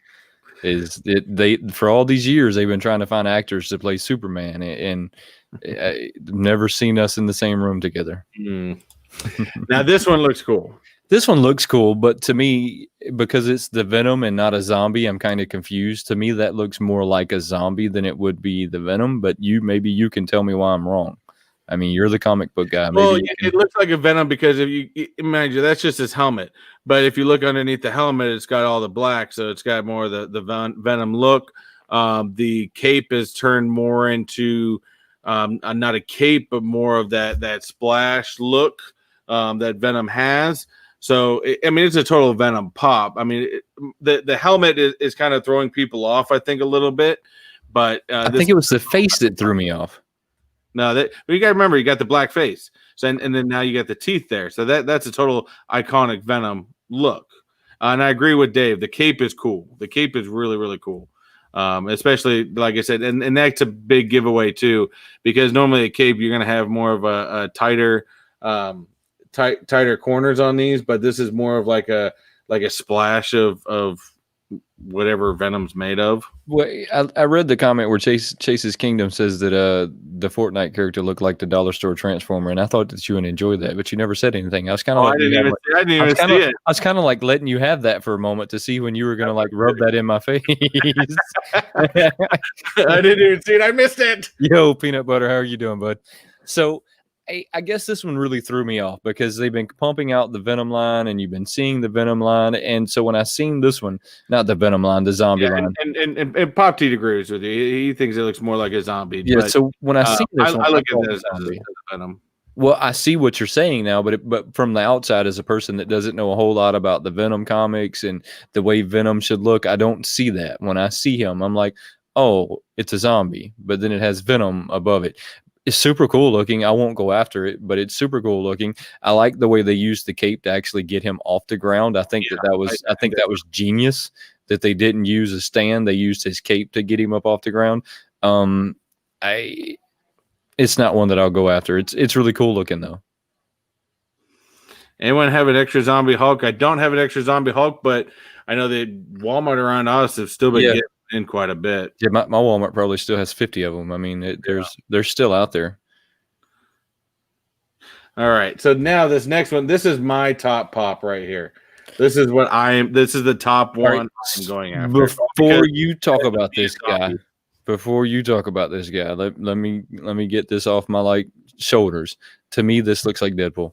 Is they for all these years they've been trying to find actors to play Superman and never seen us in the same room together. Now this one looks cool. This one looks cool, but to me, because it's the Venom and not a zombie, I'm kind of confused. To me, that looks more like a zombie than it would be the Venom. But maybe you can tell me why I'm wrong. I mean, you're the comic book guy. Well, it looks like a Venom because if you imagine that's just his helmet. But if you look underneath the helmet, it's got all the black, so it's got more of the Venom look. The cape is turned more into not a cape, but more of that splash look that Venom has. So I mean, it's a total Venom pop. I mean, the helmet is kind of throwing people off, I think, a little bit. But I think it was the face that threw me off. No, but you got to remember, you got the black face, so and then now you got the teeth there, so that's a total iconic Venom look. And I agree with Dave. The cape is cool. The cape is really really cool, especially like I said, and that's a big giveaway too, because normally a cape you're gonna have more of a tighter corners on these, but this is more of like a splash of whatever Venom's made of. Well, I read the comment where Chase's Kingdom says that the Fortnite character looked like the dollar store Transformer, and I thought that you would enjoy that, but you never said anything. I was kind of I didn't even see it. I was kind of like letting you have that for a moment to see when you were gonna like rub that in my face. I didn't even see it. I missed it. Yo, Peanut Butter, how are you doing, bud? So I guess this one really threw me off because they've been pumping out the Venom line and you've been seeing the Venom line. And so when I seen this one, not the Venom line, the zombie line. And Pop Teat agrees with you. He thinks it looks more like a zombie. Yeah, so when I see this one, I look at this as Venom. Well, I see what you're saying now, but from the outside, as a person that doesn't know a whole lot about the Venom comics and the way Venom should look, I don't see that. When I see him, I'm like, oh, it's a zombie, but then it has venom above it. It's super cool looking. I won't go after it, but it's super cool looking. I like the way they used the cape to actually get him off the ground. I think I think that was genius that they didn't use a stand. They used his cape to get him up off the ground. It's not one that I'll go after. It's really cool looking though. Anyone have an extra zombie Hulk? I don't have an extra zombie Hulk, but I know that Walmart around us have still been getting in quite a bit. Yeah, my Walmart probably still has 50 of them. I mean, they're still out there. All right. So now this next one, this is my top pop right here. This is what this is the top one I'm going after. Before you talk about this guy, let me get this off my shoulders. To me, this looks like Deadpool.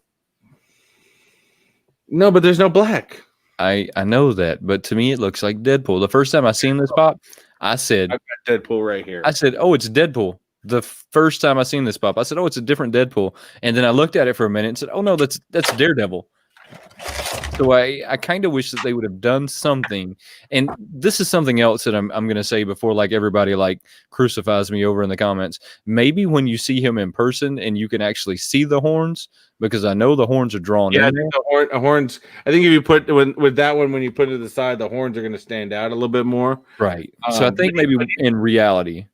No, but there's no black. I know that, but to me, it looks like Deadpool. The first time I seen this pop, I said, I've got Deadpool right here. I said, oh, it's Deadpool. The first time I seen this pop, I said, oh, it's a different Deadpool. And then I looked at it for a minute and said, oh, no, that's Daredevil. So I kind of wish that they would have done something. And this is something else that I'm going to say before everybody crucifies me over in the comments. Maybe when you see him in person and you can actually see the horns, because I know the horns are drawn in. I think the horns. I think if you put with that one, when you put it to the side, the horns are going to stand out a little bit more. Right. So I think maybe in reality.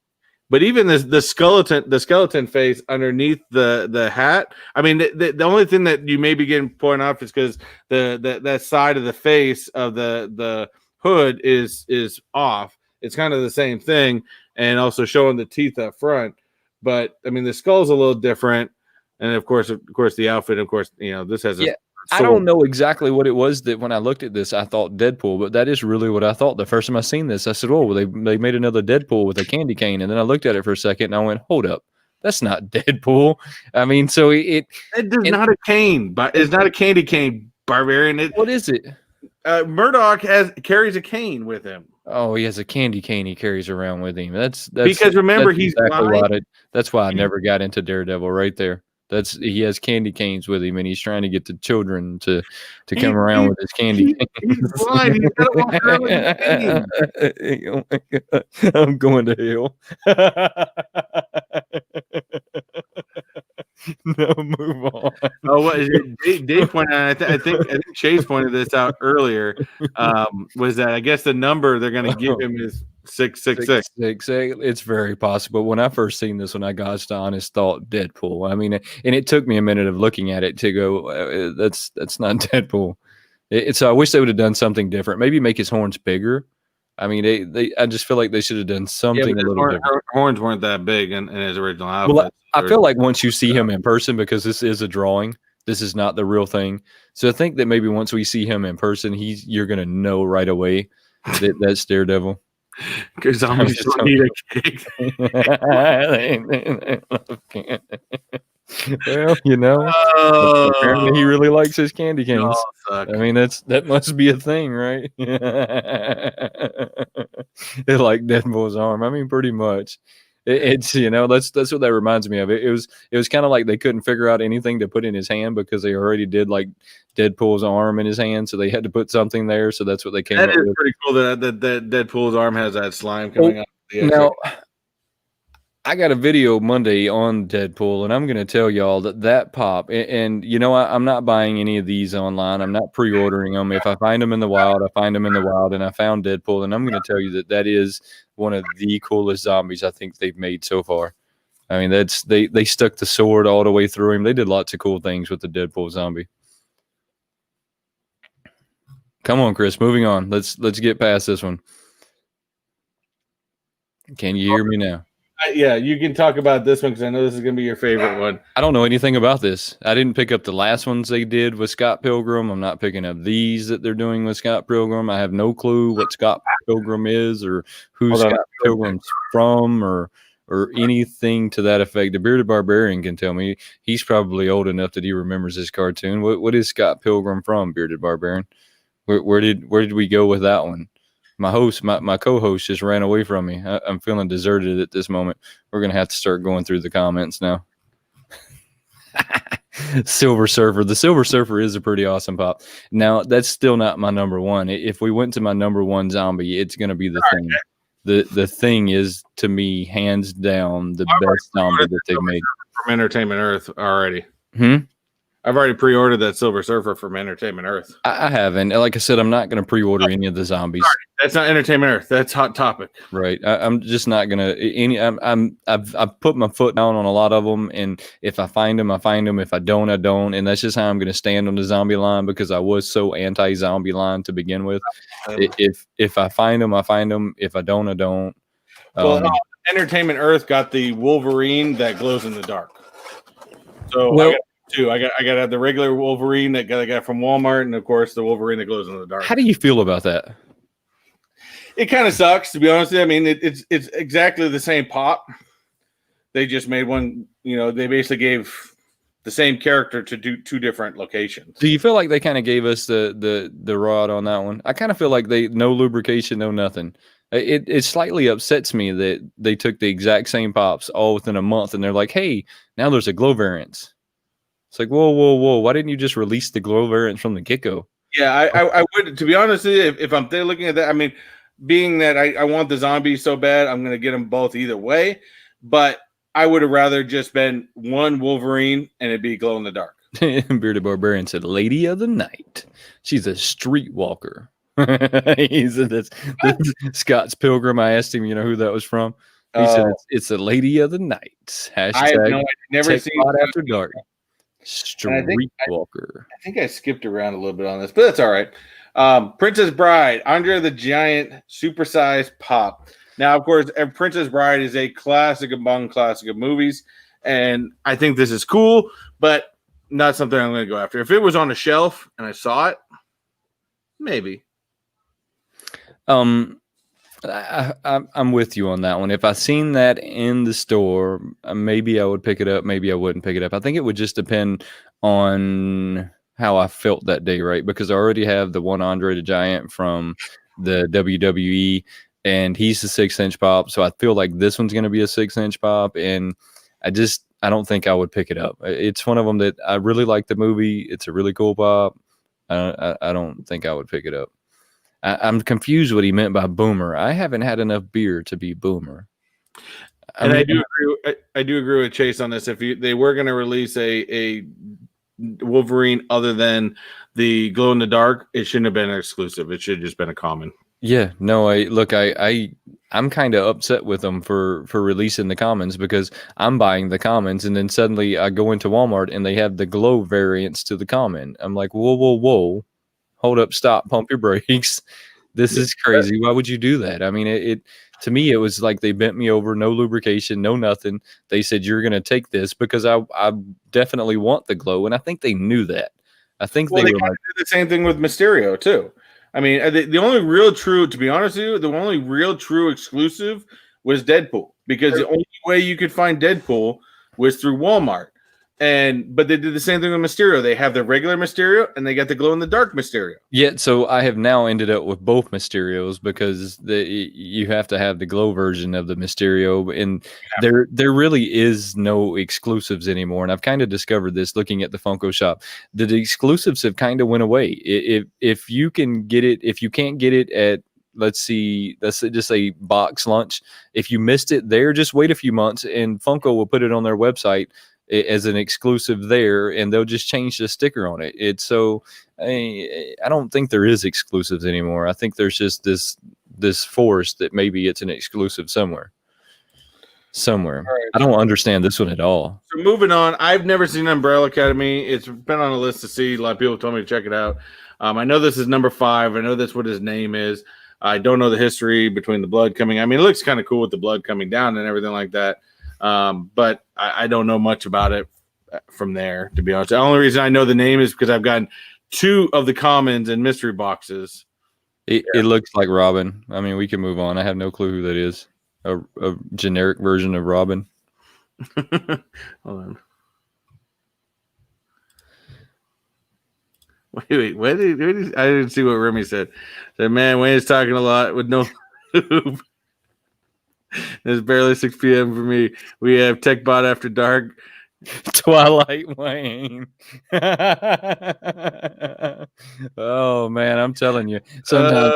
But even the skeleton face underneath the hat. I mean, the only thing that you may be getting pointed off is because that side of the face of the hood is off. It's kind of the same thing, and also showing the teeth up front. But I mean, the skull's a little different, and of course, the outfit. Of course, this has a. I don't know exactly what it was that when I looked at this, I thought Deadpool, but that is really what I thought. The first time I seen this, I said, oh, well, they made another Deadpool with a candy cane. And then I looked at it for a second and I went, hold up. That's not Deadpool. I mean, so it not a cane, but it's not a candy cane, Barbarian. What is it? Murdoch carries a cane with him. Oh, he has a candy cane he carries around with him. That's because remember, he's exactly that's why I never got into Daredevil right there. He has candy canes with him, and he's trying to get the children to come around with his candy canes. He's blind. He's got to walk around with his cane. Oh my God. I'm going to hell. No, move on. Oh, what is it? Dave pointed out, I think Chase pointed this out earlier. Was that I guess the number they're going to give him is 666. It's very possible. When I first seen this, when I got to honest thought Deadpool. I mean, and it took me a minute of looking at it to go, that's not Deadpool. So I wish they would have done something different. Maybe make his horns bigger. I mean, I just feel like they should have done something a little different. Horns weren't that big in his original outfit. Well, I feel like once you see him in person, because this is a drawing, this is not the real thing. So I think that maybe once we see him in person, you're going to know right away that that's Daredevil. Because zombies don't need a cake. Well, apparently he really likes his candy canes. I mean, that must be a thing, right? It like Deadpool's arm. I mean, pretty much. It's that's what that reminds me of. It was kind of like they couldn't figure out anything to put in his hand because they already did like Deadpool's arm in his hand, so they had to put something there. So that's what they came up with. That is pretty cool that Deadpool's arm has that slime coming out. Now, I got a video Monday on Deadpool, and I'm going to tell y'all that pop. And I'm not buying any of these online. I'm not pre-ordering them. If I find them in the wild, I find them in the wild. And I found Deadpool, and I'm going to tell you that is one of the coolest zombies I think they've made so far. I mean, they stuck the sword all the way through him. They did lots of cool things with the Deadpool zombie. Come on, Chris. Moving on. Let's get past this one. Can you hear me now? Yeah, you can talk about this one because I know this is going to be your favorite one. I don't know anything about this. I didn't pick up the last ones they did with Scott Pilgrim. I'm not picking up these that they're doing with Scott Pilgrim. I have no clue what Scott Pilgrim is or who Scott Pilgrim's from or anything to that effect. The Bearded Barbarian can tell me. He's probably old enough that he remembers this cartoon. What is Scott Pilgrim from, Bearded Barbarian? Where did we go with that one? My co-host just ran away from me. I'm feeling deserted at this moment. We're going to have to start going through the comments now. Silver Surfer. The Silver Surfer is a pretty awesome pop. Now, that's still not my number one. If we went to my number one zombie, it's going to be the Thing. the thing is, to me, hands down the best zombie that they've made from Entertainment Earth already. Hmm? I've already pre-ordered that Silver Surfer from Entertainment Earth. I haven't. Like I said, I'm not going to pre-order any of the zombies. Sorry, that's not Entertainment Earth. That's Hot Topic. Right. I'm just not gonna I've put my foot down on a lot of them, and if I find them, I find them. If I don't, I don't, and that's just how I'm gonna stand on the zombie line, because I was so anti-zombie line to begin with. If I find them, I find them. If I don't, I don't. Well, Entertainment Earth got the Wolverine that glows in the dark. So I got two. I got to have the regular Wolverine that I got from Walmart, and of course the Wolverine that glows in the dark. How do you feel about that? It kind of sucks, to be honest with you. I mean, it's exactly the same pop. They just made one. You know, they basically gave the same character to do two different locations. Do you feel like they kind of gave us the rod on that one? I kind of feel like they no lubrication, no nothing. It slightly upsets me that they took the exact same pops all within a month, and they're like, "Hey, now there's a glow variance." It's like, whoa, whoa, whoa! Why didn't you just release the glow variance from the get-go? Yeah, I would. To be honest with you, if I'm there looking at that, I mean, being that I want the zombies so bad, I'm going to get them both either way. But I would have rather just been one Wolverine and it'd be glow in the dark. Bearded Barbarian said, "Lady of the Night. She's a streetwalker." He said that's Scott's Pilgrim. I asked him, who that was from. He said it's a Lady of the Night. Hashtag I have no idea. Never seen Techbot After Dark. Streetwalker. I think I skipped around a little bit on this, but that's all right. Princess Bride, Andre the Giant, supersized pop. Now, of course, Princess Bride is a classic among classic of movies, and I think this is cool, but not something I'm going to go after. If it was on a shelf and I saw it, maybe. I'm with you on that one. If I seen that in the store, maybe I would pick it up. Maybe I wouldn't pick it up. I think it would just depend on how I felt that day, right? Because I already have the one Andre the Giant from the WWE, and he's a 6-inch pop. So I feel like this one's going to be a 6-inch pop, and I don't think I would pick it up. It's one of them that I really like the movie. It's a really cool pop. I don't think I would pick it up. I'm confused what he meant by boomer. I haven't had enough beer to be boomer. I do agree with Chase on this. If they were going to release a Wolverine other than the glow in the dark, it shouldn't have been an exclusive. It should have just been a common. Yeah, no, I'm kind of upset with them for releasing the commons, because I'm buying the commons, and then suddenly I go into Walmart and they have the glow variants to the common. I'm like, whoa, whoa, whoa. Hold up, stop, pump your brakes. This is crazy. Why would you do that? I mean, to me, it was like they bent me over, no lubrication, no nothing. They said, you're going to take this because I definitely want the glow. And I think they knew that. I think they were did the same thing with Mysterio, too. I mean, the only real true, to be honest with you, the only real true exclusive was Deadpool, because the only way you could find Deadpool was through Walmart. But they did the same thing with Mysterio. They have the regular Mysterio and they got the glow in the dark Mysterio. Yeah, so I have now ended up with both Mysterios, because you have to have the glow version of the Mysterio, and there really is no exclusives anymore. And I've kind of discovered this looking at the Funko shop. The exclusives have kind of went away. If you can get it, if you can't get it at, let's just say box lunch, if you missed it there, just wait a few months and Funko will put it on their website as an exclusive there, and they'll just change the sticker on it. It's so I don't think there is exclusives anymore. I think there's just this force that maybe it's an exclusive somewhere. Right. I don't understand this one at all. So moving on, I've never seen Umbrella Academy. It's been on a list to see. A lot of people told me to check it out. I know this is number 5. I know that's what his name is. I don't know the history between the blood coming. I mean, it looks kind of cool with the blood coming down and everything like that. But I don't know much about it from there, to be honest. The only reason I know the name is because I've gotten 2 of the commons and mystery boxes. It looks like Robin. I mean, we can move on. I have no clue who that is. A generic version of Robin. Hold on. Wait. What did I didn't see what Remy said. Said, man, Wayne is talking a lot with no lube. It's barely 6 p.m. for me. We have Techbot After Dark. Twilight Wayne. Oh man, I'm telling you. Sometimes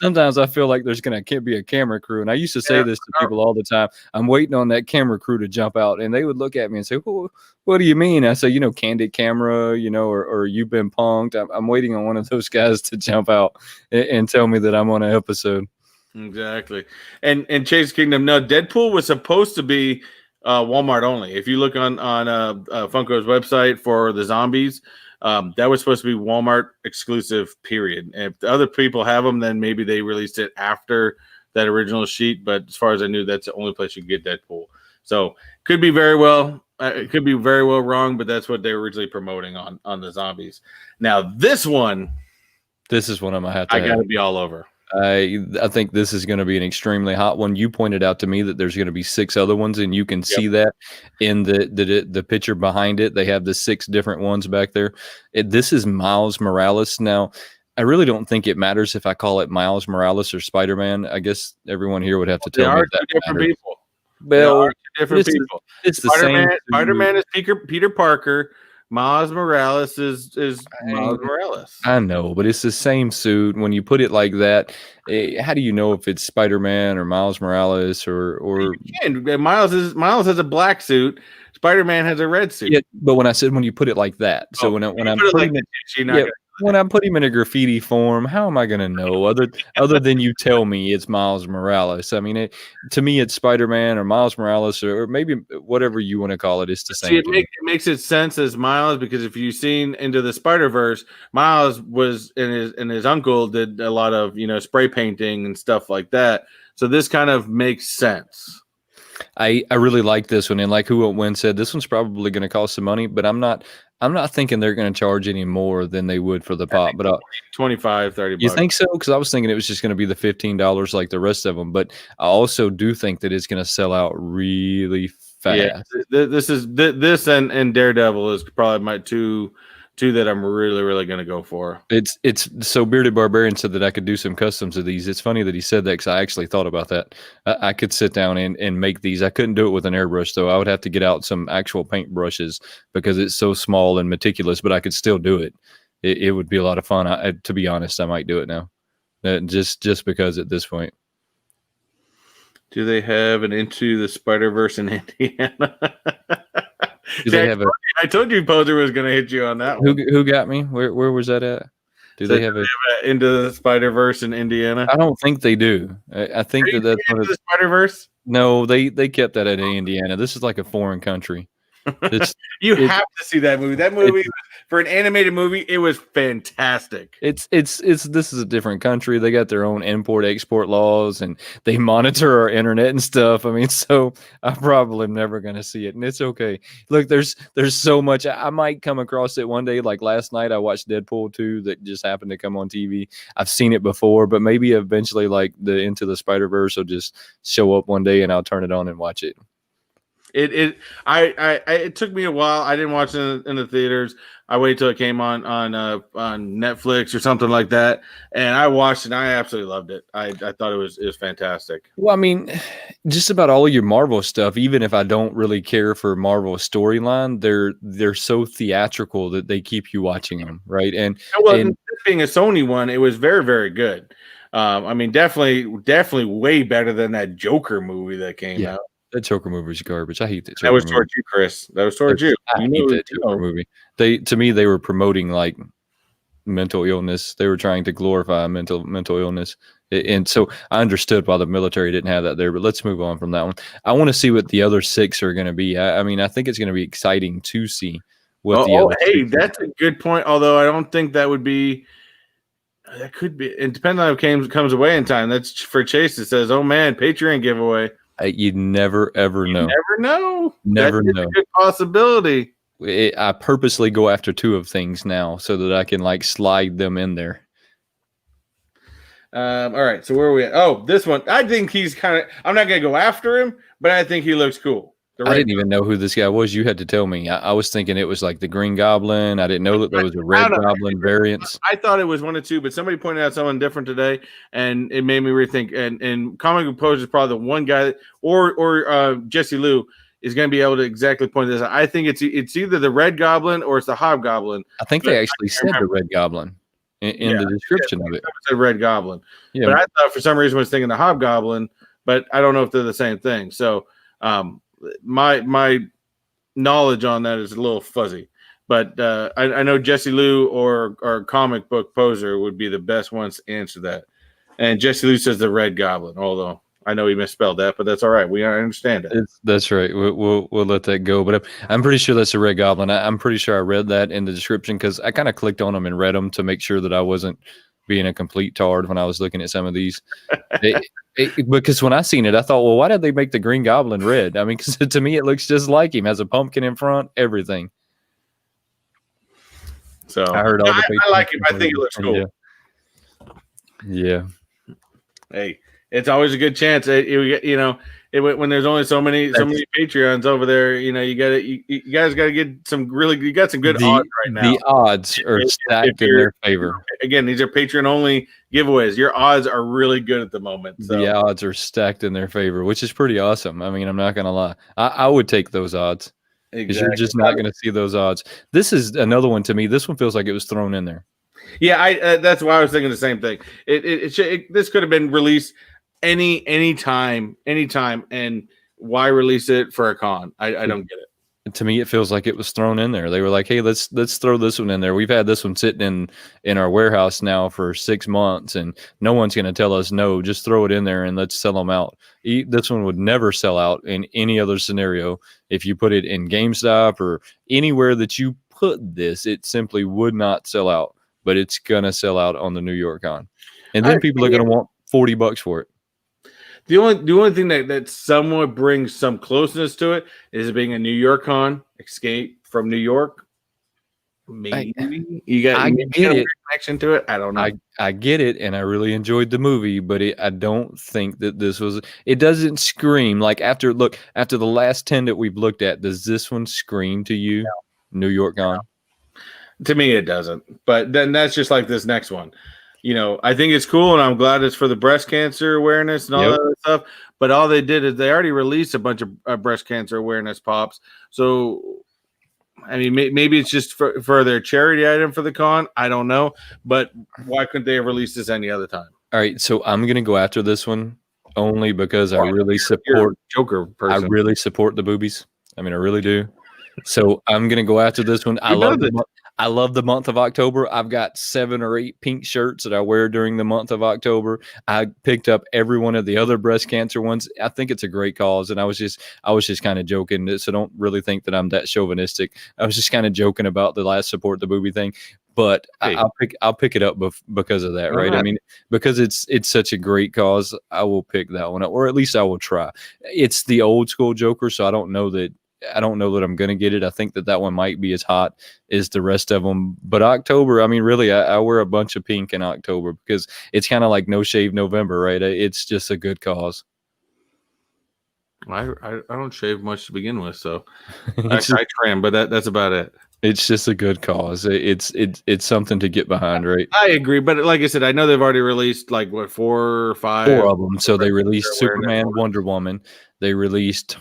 sometimes I feel like there's can't be a camera crew. And I used to say this to people all the time. I'm waiting on that camera crew to jump out, and they would look at me and say, well, "What do you mean?" I say, candid camera, or you've been punked. I'm waiting on one of those guys to jump out and tell me that I'm on an episode. Exactly. And Chase Kingdom, no, Deadpool was supposed to be Walmart only. If you look on Funko's website for the zombies, that was supposed to be Walmart exclusive, period. And if the other people have them, then maybe they released it after that original sheet. But as far as I knew, that's the only place you could get Deadpool. So it could be very well wrong, but that's what they were originally promoting on the zombies. Now this is one I'm gonna have to. I got to be all over. I think this is going to be an extremely hot one. You pointed out to me that there's going to be 6 other ones, and you can see that in the picture behind it. They have the 6 different ones back there. This is Miles Morales. Now, I really don't think it matters if I call it Miles Morales or Spider-Man. I guess everyone here would have to tell me that different people. Well, different people. It's the Spider-Man, same. Spider-Man is Peter Parker. Miles Morales is Miles Morales. I know, but it's the same suit. When you put it like that, how do you know if it's Spider-Man or Miles Morales or Miles has a black suit. Spider-Man has a red suit. Yeah, but when you put it like that, so when I put him in a graffiti form, how am I going to know other than you tell me it's Miles Morales? I mean, to me, it's Spider-Man or Miles Morales or maybe whatever you want to call it. It's the same. It makes it sense as Miles, because if you've seen Into the Spider-Verse, Miles was and his uncle did a lot of spray painting and stuff like that. So this kind of makes sense. I really like this one, and like Who Won't Win said, this one's probably going to cost some money, but I'm not thinking they're going to charge any more than they would for the pop. But $25, $30. You think so? Because I was thinking it was just going to be the $15 like the rest of them. But I also do think that it's going to sell out really fast. Yeah, this and Daredevil is probably my two that I'm really going to go for. It's so Bearded Barbarian said that I could do some customs of these. It's funny that he said that, because I actually thought about that. I could sit down and make these. I couldn't do it with an airbrush though. I would have to get out some actual paint brushes because it's so small and meticulous. But I could still do it. It would be a lot of fun. To be honest, I might do it now, just because at this point. Do they have an Into the Spider-Verse in Indiana? I told you Poser was going to hit you on that one. Who got me? Where was that at? Do they have Into the Spider-Verse in Indiana? I don't think they do. I think that's Into the Spider-Verse. No, they kept that at Indiana. This is like a foreign country. You have to see that movie. That movie, for an animated movie, it was fantastic. This is a different country. They got their own import-export laws, and they monitor our internet and stuff. I mean, so I probably am never going to see it, and it's okay. Look, there's so much. I might come across it one day. Like last night, I watched Deadpool 2 that just happened to come on TV. I've seen it before, but maybe eventually, like the Into the Spider-Verse will just show up one day, and I'll turn it on and watch it. It took me a while. I didn't watch it in the theaters. I waited till it came on Netflix or something like that, and I watched it. And I absolutely loved it. I thought it was fantastic. Well, I mean, just about all of your Marvel stuff, even if I don't really care for Marvel storyline, they're so theatrical that they keep you watching them, right? And being a Sony one, it was very, very good. I mean, definitely way better than that Joker movie that came out. That Joker movie is garbage. I hate that. That was towards you, Chris. That was towards you. I hate that Joker movie. To me, they were promoting like mental illness. They were trying to glorify mental illness, and so I understood why the military didn't have that there. But let's move on from that one. I want to see what the other 6 are going to be. I mean, I think it's going to be exciting to see what the other. Hey, that's a good point. Although I don't think that would be. That could be. It depends on if it comes away in time. That's for Chase. It says, "Oh man, Patreon giveaway." You never ever know. Never know. Never know. A good possibility. I purposely go after 2 of things now so that I can like slide them in there. All right. So where are we at? Oh, this one. I think he's kind of. I'm not gonna go after him, but I think he looks cool. I didn't even know who this guy was. You had to tell me. I was thinking it was like the Green Goblin. I didn't know that there was a Red Goblin variant. I thought it was 1 or 2, but somebody pointed out someone different today, and it made me rethink. And Comic Composer is probably the one guy, or Jesse Liu is going to be able to exactly point this out. I think it's either the Red Goblin or it's the Hobgoblin. I think they actually said the Red Goblin. in the description of it. It said Red Goblin. Yeah, but I thought for some reason I was thinking the Hobgoblin, but I don't know if they're the same thing. So my knowledge on that is a little fuzzy. But I know Jesse Lou or Comic Book Poser would be the best ones to answer that. And Jesse Lou says the Red Goblin, although I know he misspelled that, but that's all right. We understand it. That's right. We'll let that go. But I'm pretty sure that's a Red Goblin. I'm pretty sure I read that in the description because I kind of clicked on them and read them to make sure that I wasn't being a complete tard when I was looking at some of these. Because when I seen it, I thought, well, why did they make the Green Goblin red? I mean, because to me, it looks just like him. Has a pumpkin in front, everything. So I heard all the I like him. I think it looks cool. Yeah. Hey, it's always a good chance. When there's only so many Patreons over there, you guys got to get you got some good odds right now. The odds are stacked in their favor. Again, these are Patreon only giveaways. Your odds are really good at the moment. So. The odds are stacked in their favor, which is pretty awesome. I mean, I'm not gonna lie. I would take those odds. Because you're just not going to see those odds. This is another one to me. This one feels like it was thrown in there. Yeah, that's why I was thinking the same thing. This could have been released any time, and why release it for a con? I don't get it. To me, it feels like it was thrown in there. They were like, "Hey, let's throw this one in there." We've had this one sitting in our warehouse now for 6 months, and no one's going to tell us no. Just throw it in there and let's sell them out. This one would never sell out in any other scenario. If you put it in GameStop or anywhere that you put this, it simply would not sell out. But it's gonna sell out on the New York Con, and then people are gonna want $40 for it. The only thing that somewhat brings some closeness to it is it being a New York Con, Escape from New York. Maybe you got a connection to it. I don't know. I get it, and I really enjoyed the movie, but I don't think that this was. It doesn't scream like after the last 10 that we've looked at. Does this one scream to you? No. New York Con. No. To me, it doesn't. But then that's just like this next one. I think it's cool, and I'm glad it's for the breast cancer awareness and all that other stuff. But all they did is they already released a bunch of breast cancer awareness pops. So, I mean, maybe it's just for their charity item for the con. I don't know. But why couldn't they have released this any other time? All right, so I'm going to go after this one only because I really support Joker person. I really support the boobies. I mean, I really do. So I'm going to go after this one. I love the month of October. I've got 7 or 8 pink shirts that I wear during the month of October. I picked up every one of the other breast cancer ones. I think it's a great cause, and I was just kind of joking. So don't really think that I'm that chauvinistic. I was just kind of joking about the last support the booby thing. But hey, I'll pick it up because of that, right? I mean, because it's such a great cause, I will pick that one up, or at least I will try. It's the old school Joker, so I don't know that I'm going to get it. I think that one might be as hot as the rest of them. But October, I mean, really, I wear a bunch of pink in October because it's kind of like No Shave November, right? It's just a good cause. I don't shave much to begin with, so I trim, but that's about it. It's just a good cause. It's something to get behind, right? I agree, but like I said, I know they've already released 4 or 5. 4 of them. So they released Superman, Wonder Woman. They released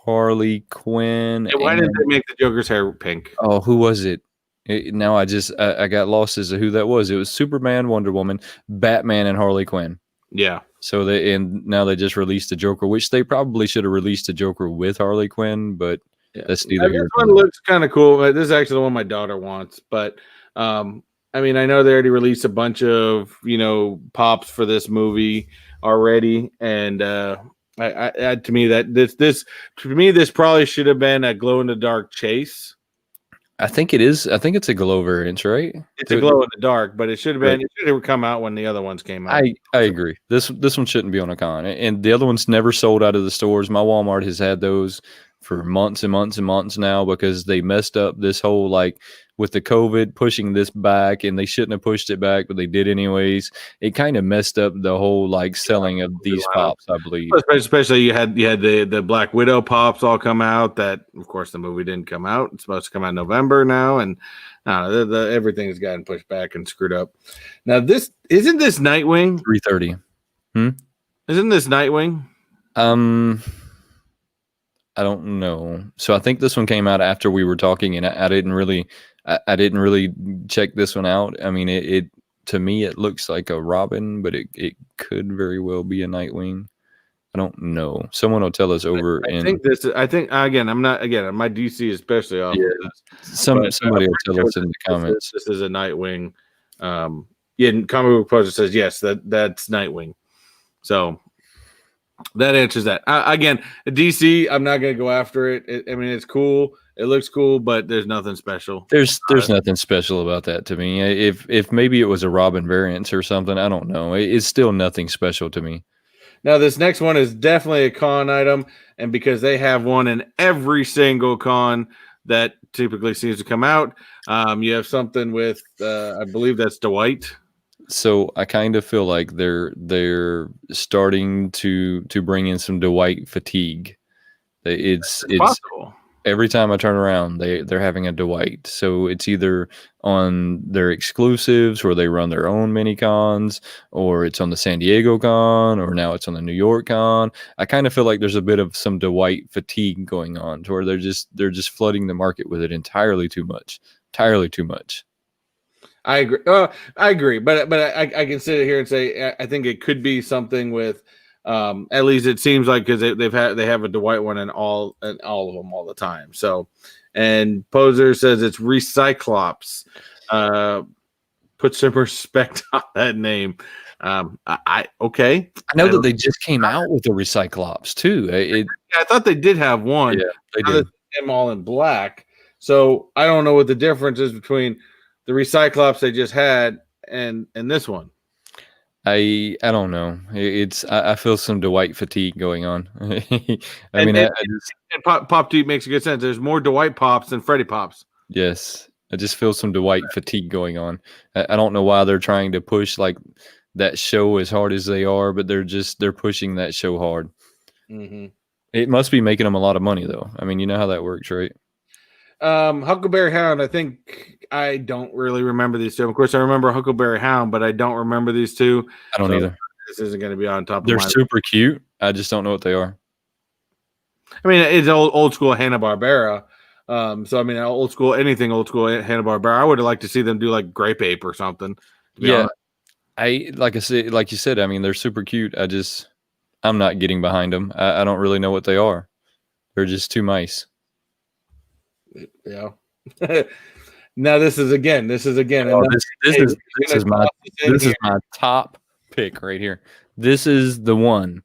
Harley Quinn. Hey, why didn't they make the Joker's hair pink? Oh, who was it? Now I got lost as to who that was. It was Superman, Wonder Woman, Batman, and Harley Quinn. Yeah. So now they just released the Joker, which they probably should have released the Joker with Harley Quinn, but that's neither here. This one looks kind of cool. This is actually the one my daughter wants, but I mean, I know they already released a bunch of pops for this movie already, and to me this probably should have been a glow in the dark chase. I think it is. I think it's a glow variant, right? It's a glow in the dark, but it should have been. It should have come out when the other ones came out. I agree. This one shouldn't be on a con, and the other ones never sold out of the stores. My Walmart has had those for months and months and months now because they messed up this whole with the COVID pushing this back, and they shouldn't have pushed it back, but they did anyways. It kind of messed up the whole selling of these pops, I believe. Especially you had the Black Widow pops all come out. That of course the movie didn't come out. It's supposed to come out in November now, and everything has gotten pushed back and screwed up. Now isn't this Nightwing? 3:30. Isn't this Nightwing? I don't know. So I think this one came out after we were talking, and I didn't really check this one out. I mean, to me, it looks like a Robin, but it could very well be a Nightwing. I don't know. Someone will tell us over I in. think this. I think again. I'm not again. My DC especially off. Yeah, Of this, but somebody I'm will pretty tell us sure in the that comments. this is a Nightwing. Yeah, and Comic Book Poster says yes. That's Nightwing. So that answers that. Again, DC. I'm not gonna go after it. I mean, it's cool. It looks cool, but there's nothing special. There's nothing special about that to me. If maybe it was a Robin variant or something, I don't know. It's still nothing special to me. Now, this next one is definitely a con item, and because they have one in every single con that typically seems to come out, you have something with, I believe that's Dwight. So I kind of feel like they're starting to bring in some Dwight fatigue. It's Possible. every time I turn around, they're having a Dwight. So it's either on their exclusives where they run their own mini cons, or it's on the San Diego con, or now it's on the New York con. I kind of feel like there's a bit of some Dwight fatigue going on, to where they're just flooding the market with it entirely too much. I agree. I agree, but I can sit here and say I think it could be something with. At least it seems like because they have a Dwight one in all of them all the time. So, and Poser says it's Recyclops. Put some respect on that name. Okay. I know that they just came out with the Recyclops too. I thought they did have one. Yeah, they now did. Them all in black. So I don't know what the difference is between the Recyclops they just had and this one. I don't know. I feel some Dwight fatigue going on. And Pop Deep makes a good sense. There's more Dwight Pops than Freddy Pops. Yes, I just feel some Dwight fatigue going on. I don't know why they're trying to push like that show as hard as they are, but they're pushing that show hard. Mm-hmm. It must be making them a lot of money, though. I mean, you know how that works, right? Huckleberry Hound. I think I don't really remember these two. Of course, I remember Huckleberry Hound, but I don't remember these two. I don't either. This isn't going to be on top. They're super cute. I just don't know what they are. I mean, it's old school Hanna-Barbera. So I mean, anything old school Hanna-Barbera. I would have liked to see them do like Grape Ape or something. Yeah, like you said. I mean, they're super cute. I'm not getting behind them. I don't really know what they are. They're just two mice. Yeah. Now this is again. This is my top pick right here. This is the one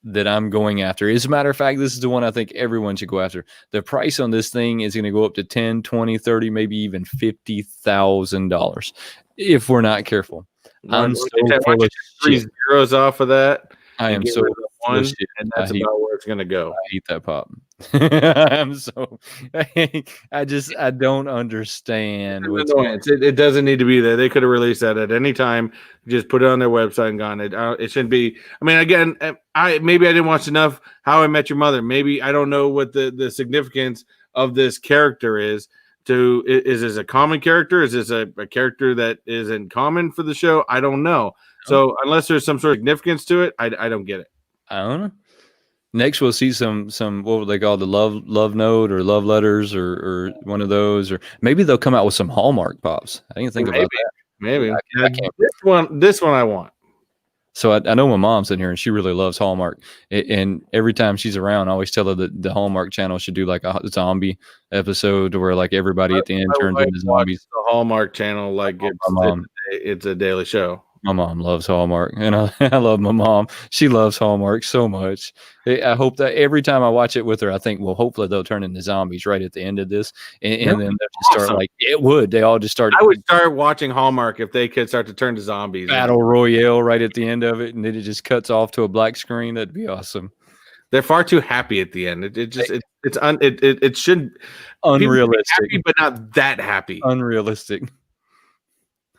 that I'm going after. As a matter of fact, this is the one I think everyone should go after. The price on this thing is going to go up to $10, $20, $30, maybe even $50,000 if we're not careful. I'm so full of 3 zeros off of that. I am so one, and that's about where it's going to go. I hate that pop. I'm so. I don't understand. It doesn't need to be there. They could have released that at any time. Just put it on their website and gone. It shouldn't be. I mean, again, maybe I didn't watch enough How I Met Your Mother. Maybe I don't know what the significance of this character is. Is this a common character? Is this a character that isn't common for the show? I don't know. So unless there's some sort of significance to it, I don't get it. I don't know. Next, we'll see some what would they call the love note or love letters or one of those, or maybe they'll come out with some Hallmark pops. I didn't think about that. Maybe this one I want. So I know my mom's in here and she really loves Hallmark. And every time she's around, I always tell her that the Hallmark channel should do like a zombie episode where like everybody at the end turns into zombies. The Hallmark channel, like it's a daily show. My mom loves Hallmark, and I love my mom. She loves Hallmark so much. I hope that every time I watch it with her, I think, well, hopefully they'll turn into zombies right at the end of this, and then they'll just start like it would. They all just start. I would start watching Hallmark if they could start to turn to zombies. Battle Royale right at the end of it, and then it just cuts off to a black screen. That'd be awesome. They're far too happy at the end. It should unrealistic, happy, but not that happy. Unrealistic.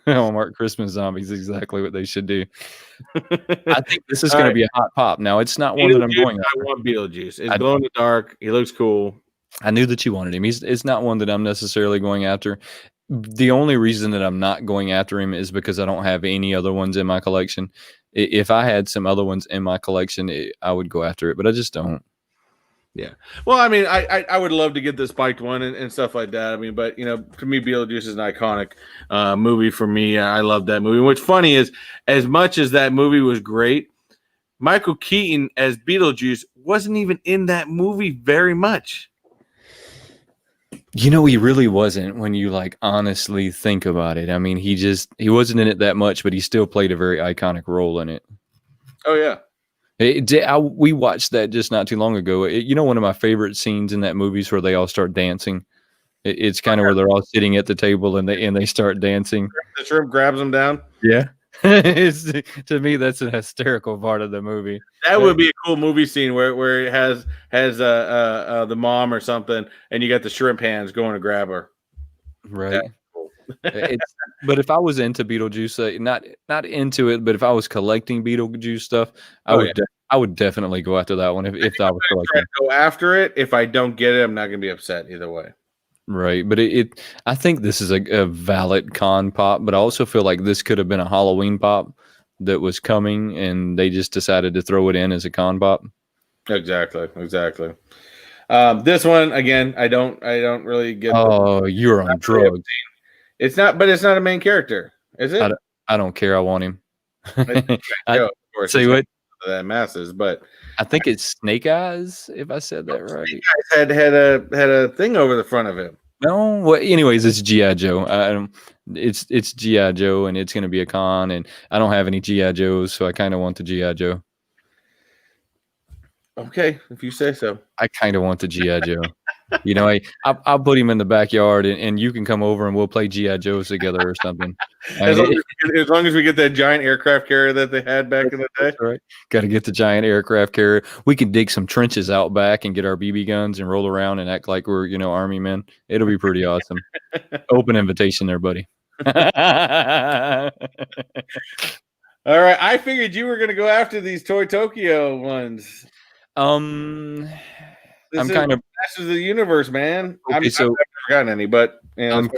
Hallmark Christmas zombies, exactly what they should do. I think this is going to be a hot pop. Now, it's not one that I'm going after. I want Beetlejuice. It's glow in the dark. He looks cool. I knew that you wanted him. It's not one that I'm necessarily going after. The only reason that I'm not going after him is because I don't have any other ones in my collection. If I had some other ones in my collection, I would go after it, but I just don't. Yeah. Well, I mean, I would love to get the spiked one and stuff like that. I mean, but to me, Beetlejuice is an iconic movie for me. I love that movie. What's funny is, as much as that movie was great, Michael Keaton as Beetlejuice wasn't even in that movie very much. He really wasn't when you like honestly think about it. I mean, he wasn't in it that much, but he still played a very iconic role in it. Oh yeah. We watched that just not too long ago. One of my favorite scenes in that movie is where they all start dancing. It's kind of where they're all sitting at the table and they start dancing. The shrimp grabs them down. Yeah. To me, that's a hysterical part of the movie. That would be a cool movie scene where it has the mom or something, and you got the shrimp hands going to grab her. Right. Cool. But if I was into Beetlejuice, not into it, but if I was collecting Beetlejuice stuff, I would definitely go after that one. If I was collecting, go after it. If I don't get it, I'm not going to be upset either way. Right, but I think this is a valid con pop, but I also feel like this could have been a Halloween pop that was coming, and they just decided to throw it in as a con pop. Exactly. This one again, I don't really get. Oh, you're on drugs. It's not, but it's not a main character, is it? I don't care. I want him. Of course, say what? That masses, but I think it's Snake Eyes. If I said that right, Snake Eyes had a thing over the front of him. No, well, anyways, it's G.I. Joe. It's G.I. Joe, and it's going to be a con, and I don't have any G.I. Joes, so I kind of want the G.I. Joe. Okay, if you say so. I kind of want the G.I. Joe. I'll put him in the backyard, and you can come over, and we'll play G.I. Joes together or something. As long as we get that giant aircraft carrier that they had back in the day. Right. Got to get the giant aircraft carrier. We can dig some trenches out back and get our BB guns and roll around and act like we're, army men. It'll be pretty awesome. Open invitation there, buddy. All right. I figured you were going to go after these Toy Tokyo ones. I'm kind of Masters of the Universe, man. Okay, I've never gotten any, but I'm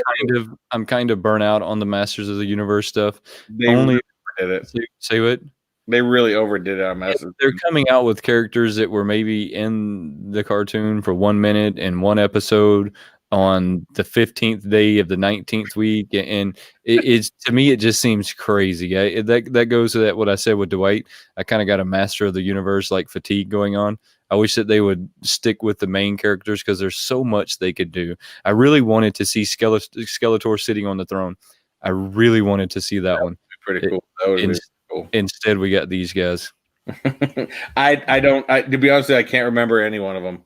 kind of burnt out on the Masters of the Universe stuff. They really did it. Say what? They really overdid it on Masters. They're coming out with characters that were maybe in the cartoon for 1 minute and one episode on the 15th day of the 19th week, and it's to me it just seems crazy. That goes to that what I said with Dwight. I kind of got a Master of the Universe like fatigue going on. I wish that they would stick with the main characters because there's so much they could do. I really wanted to see Skeletor sitting on the throne. I really wanted to see that one. Pretty cool. That would be cool. Instead, we got these guys. To be honest, I can't remember any one of them.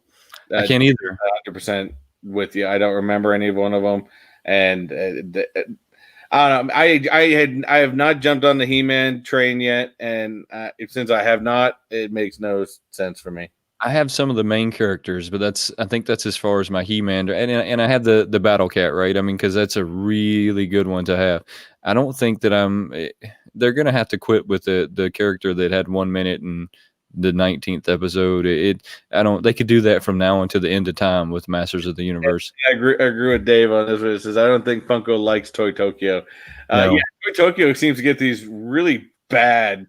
I can't either. 100% with you. I don't remember any one of them, and I don't know. I have not jumped on the He-Man train yet, and since I have not, it makes no sense for me. I have some of the main characters, but I think that's as far as my He-Man, and I had the Battle Cat, right? I mean, because that's a really good one to have. I don't think that they're gonna have to quit with the character that had 1 minute and the 19th episode. They could do that from now until the end of time with Masters of the Universe. I agree with Dave on this one. It says I don't think Funko likes Toy Tokyo. No. Yeah, Toy Tokyo seems to get these really bad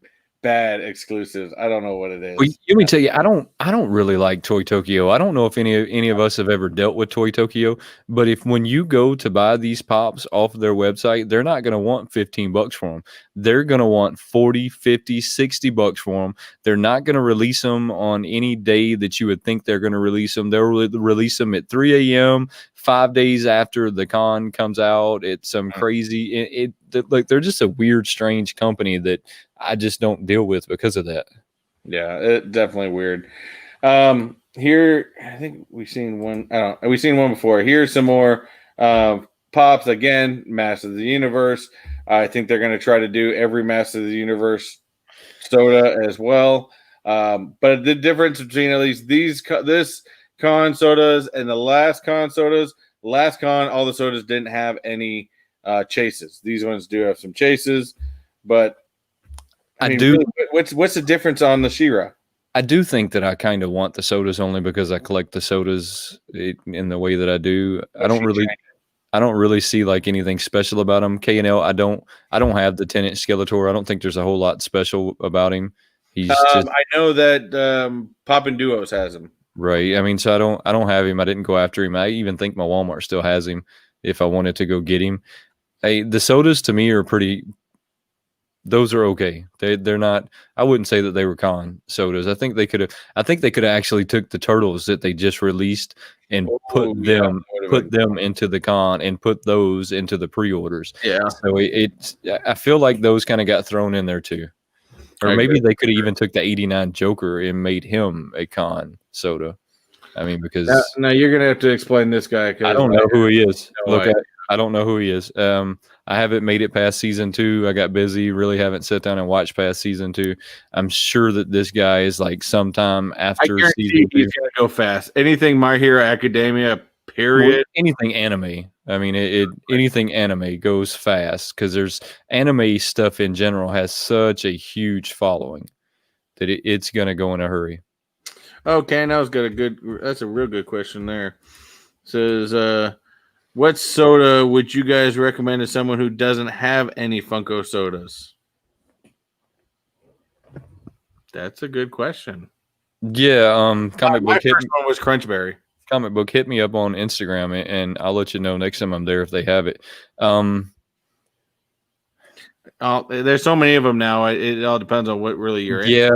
exclusives. I don't know what it is. Well, let me tell you, I don't really like Toy Tokyo. I don't know if any of us have ever dealt with Toy Tokyo, but when you go to buy these pops off of their website, they're not going to want $15 for them. They're going to want 40, 50, 60 bucks for them. They're not going to release them on any day that you would think they're going to release them. They'll release them at 3 a.m., 5 days after the con comes out. It's some crazy, like they're just a weird, strange company that I just don't deal with because of that. Yeah, it's definitely weird. Here, I think we've seen one. We've seen one before. Here's some more pops again. Masters of the Universe. I think they're going to try to do every Masters of the Universe soda as well. But the difference between at least this con sodas and the last con sodas. Last con, all the sodas didn't have any chases. These ones do have some chases, but I mean, really, what's the difference on the She-Ra? I do think that I kind of want the sodas only because I collect the sodas in the way that I do. I don't really see like anything special about him. K&L, I don't have the 10-inch Skeletor. I don't think there's a whole lot special about him. He's I know that Poppin' Duos has him. Right. I mean, so I don't have him. I didn't go after him. I even think my Walmart still has him if I wanted to go get him. Hey, the sodas to me are pretty. Those are okay. They're not. I wouldn't say that they were con sodas. I think they could have. I think they could have actually took the turtles that they just released and Oh yeah, that would've put been them into the con and put those into the pre-orders. yeah. So it's. I feel like those kind of got thrown in there too, or I maybe agree. they could have even took the '89 Joker and made him a con soda. I mean, because Now you're gonna have to explain this guy I because don't know who he is. no Look, idea. I don't know who he is. I haven't made it past season 2. I got busy. Really haven't sat down and watched past season 2. I'm sure that this guy is like sometime I after guarantee season 2. he's gonna go fast. Anything My Hero Academia, Well, period. anything anime. I mean, anything anime goes fast because there's anime stuff in general has such a huge following that it's gonna go in a hurry. Okay, that was good. That's a real good question there. Says, what soda would you guys recommend to someone who doesn't have any Funko sodas? That's a good question. Yeah, comic My book hit first one was Crunchberry. comic book hit me up on Instagram and I'll let you know next time I'm there if they have it. There's so many of them now. It all depends on what really you're in. Yeah,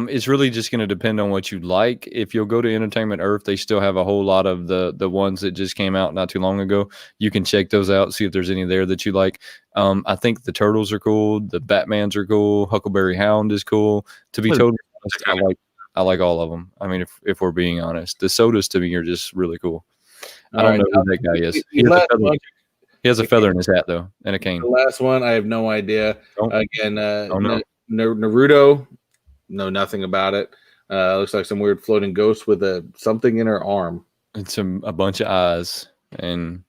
it's really just going to depend on what you like. If you'll go to Entertainment Earth, they still have a whole lot of the ones that just came out not too long ago. You can check those out, see if there's any there that you like. I think the Turtles are cool. The Batmans are cool. Huckleberry Hound is cool. To be totally honest, I like all of them. I mean, if we're being honest, the sodas to me are just really cool. I don't know who that guy is. He has a feather in his hat though, and a cane. The last one, I have no idea. Don't- Again, know. Naruto, know nothing about it. Looks like some weird floating ghost with something in her arm. It's a bunch of eyes and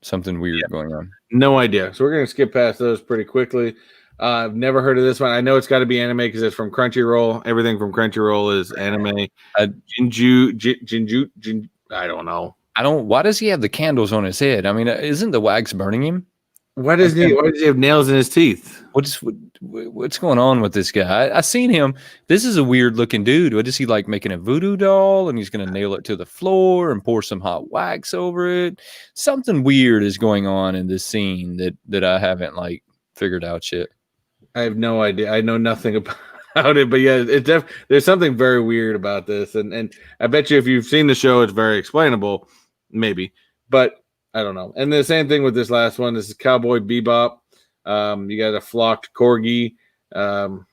something weird going on. No idea. So we're gonna skip past those pretty quickly. I've never heard of this one. I know it's got to be anime because it's from Crunchyroll. Everything from Crunchyroll is anime. Jinju. I don't know. Why does he have the candles on his head? I mean, isn't the wax burning him? Why does he have nails in his teeth? What's going on with this guy? I seen him. This is a weird looking dude. What is he like making a voodoo doll and he's going to nail it to the floor and pour some hot wax over it? Something weird is going on in this scene that I haven't like figured out yet. I have no idea. I know nothing about it, but yeah, there's something very weird about this, and I bet you if you've seen the show, it's very explainable, maybe, but I don't know. And the same thing with this last one. This is Cowboy Bebop. You got a flocked corgi. Don't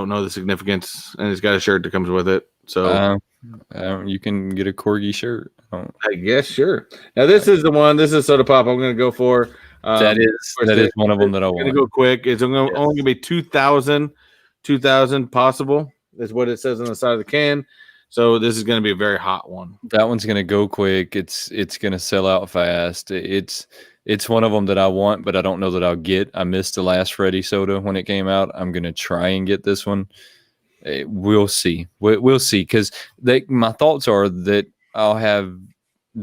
know the significance, and it's got a shirt that comes with it. So you can get a corgi shirt. I guess sure. Now this is the one. This is Soda Pop. I'm going to go for. That is one of them that I want. Going to go quick. It's only going to be 2,000 possible. Is what it says on the side of the can. So this is going to be a very hot one. That one's going to go quick. It's going to sell out fast. It's one of them that I want, but I don't know that I'll get. I missed the last Freddy soda when it came out. I'm going to try and get this one. We'll see. We'll see because my thoughts are that I'll have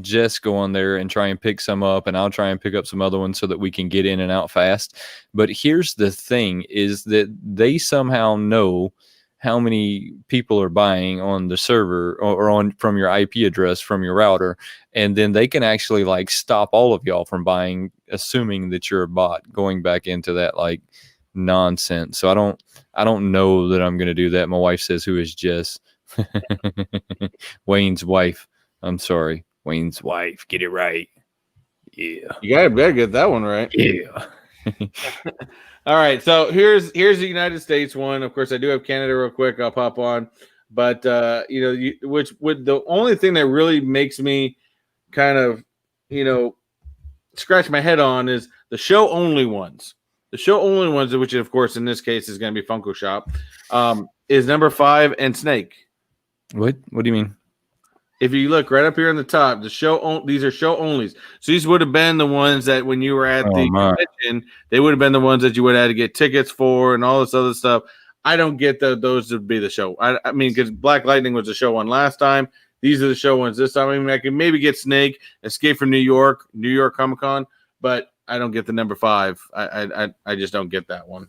Jess go on there and try and pick some up, and I'll try and pick up some other ones so that we can get in and out fast. But here's the thing is that they somehow know how many people are buying on the server or on from your IP address from your router, and then they can actually like stop all of y'all from buying, assuming that you're a bot, going back into that like nonsense. So I don't know that I'm going to do that. My wife says, "Who is Jess?" Wayne's wife. I'm sorry, Wayne's wife. Get it right. Yeah, you better get that one right. Yeah. All right, so here's the United States one. Of course, I do have Canada real quick. I'll pop on, but which would the only thing that really makes me kind of scratch my head on is the show only ones. The show only ones, which of course in this case is going to be Funko Shop, is number 5 and Snake. What do you mean? If you look right up here on the top, these are show onlys. So these would have been the ones that when you were at the convention, they would have been the ones that you would have had to get tickets for and all this other stuff. I don't get those would be the show. I mean, because Black Lightning was the show one last time. These are the show ones this time. I mean, I can maybe get Snake, Escape from New York Comic-Con, but I don't get the number 5. I just don't get that one.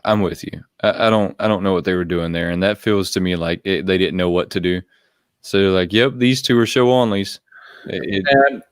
I'm with you. I don't know what they were doing there, and that feels to me like they didn't know what to do. So they're like, yep, these two are show onlys. And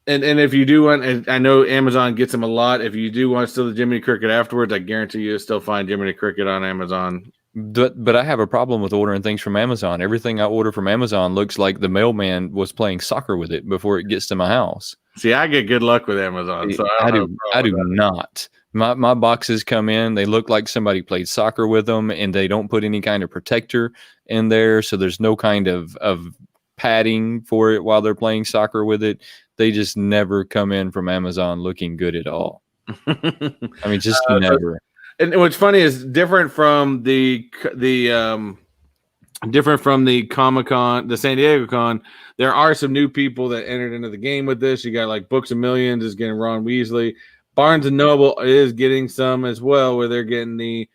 if you do want, and I know Amazon gets them a lot. If you do want still the Jiminy Cricket afterwards, I guarantee you'll still find Jiminy Cricket on Amazon. But I have a problem with ordering things from Amazon. Everything I order from Amazon looks like the mailman was playing soccer with it before it gets to my house. See, I get good luck with Amazon, so I do not. My boxes come in, they look like somebody played soccer with them, and they don't put any kind of protector in there, so there's no kind of padding for it while they're playing soccer with it. They just never come in from Amazon looking good at all. I mean, just never. And what's funny is different from the Comic-Con, the San Diego Con. There are some new people that entered into the game with this. You got like Books of Millions is getting Ron Weasley. Barnes and Noble is getting some as well, where they're getting the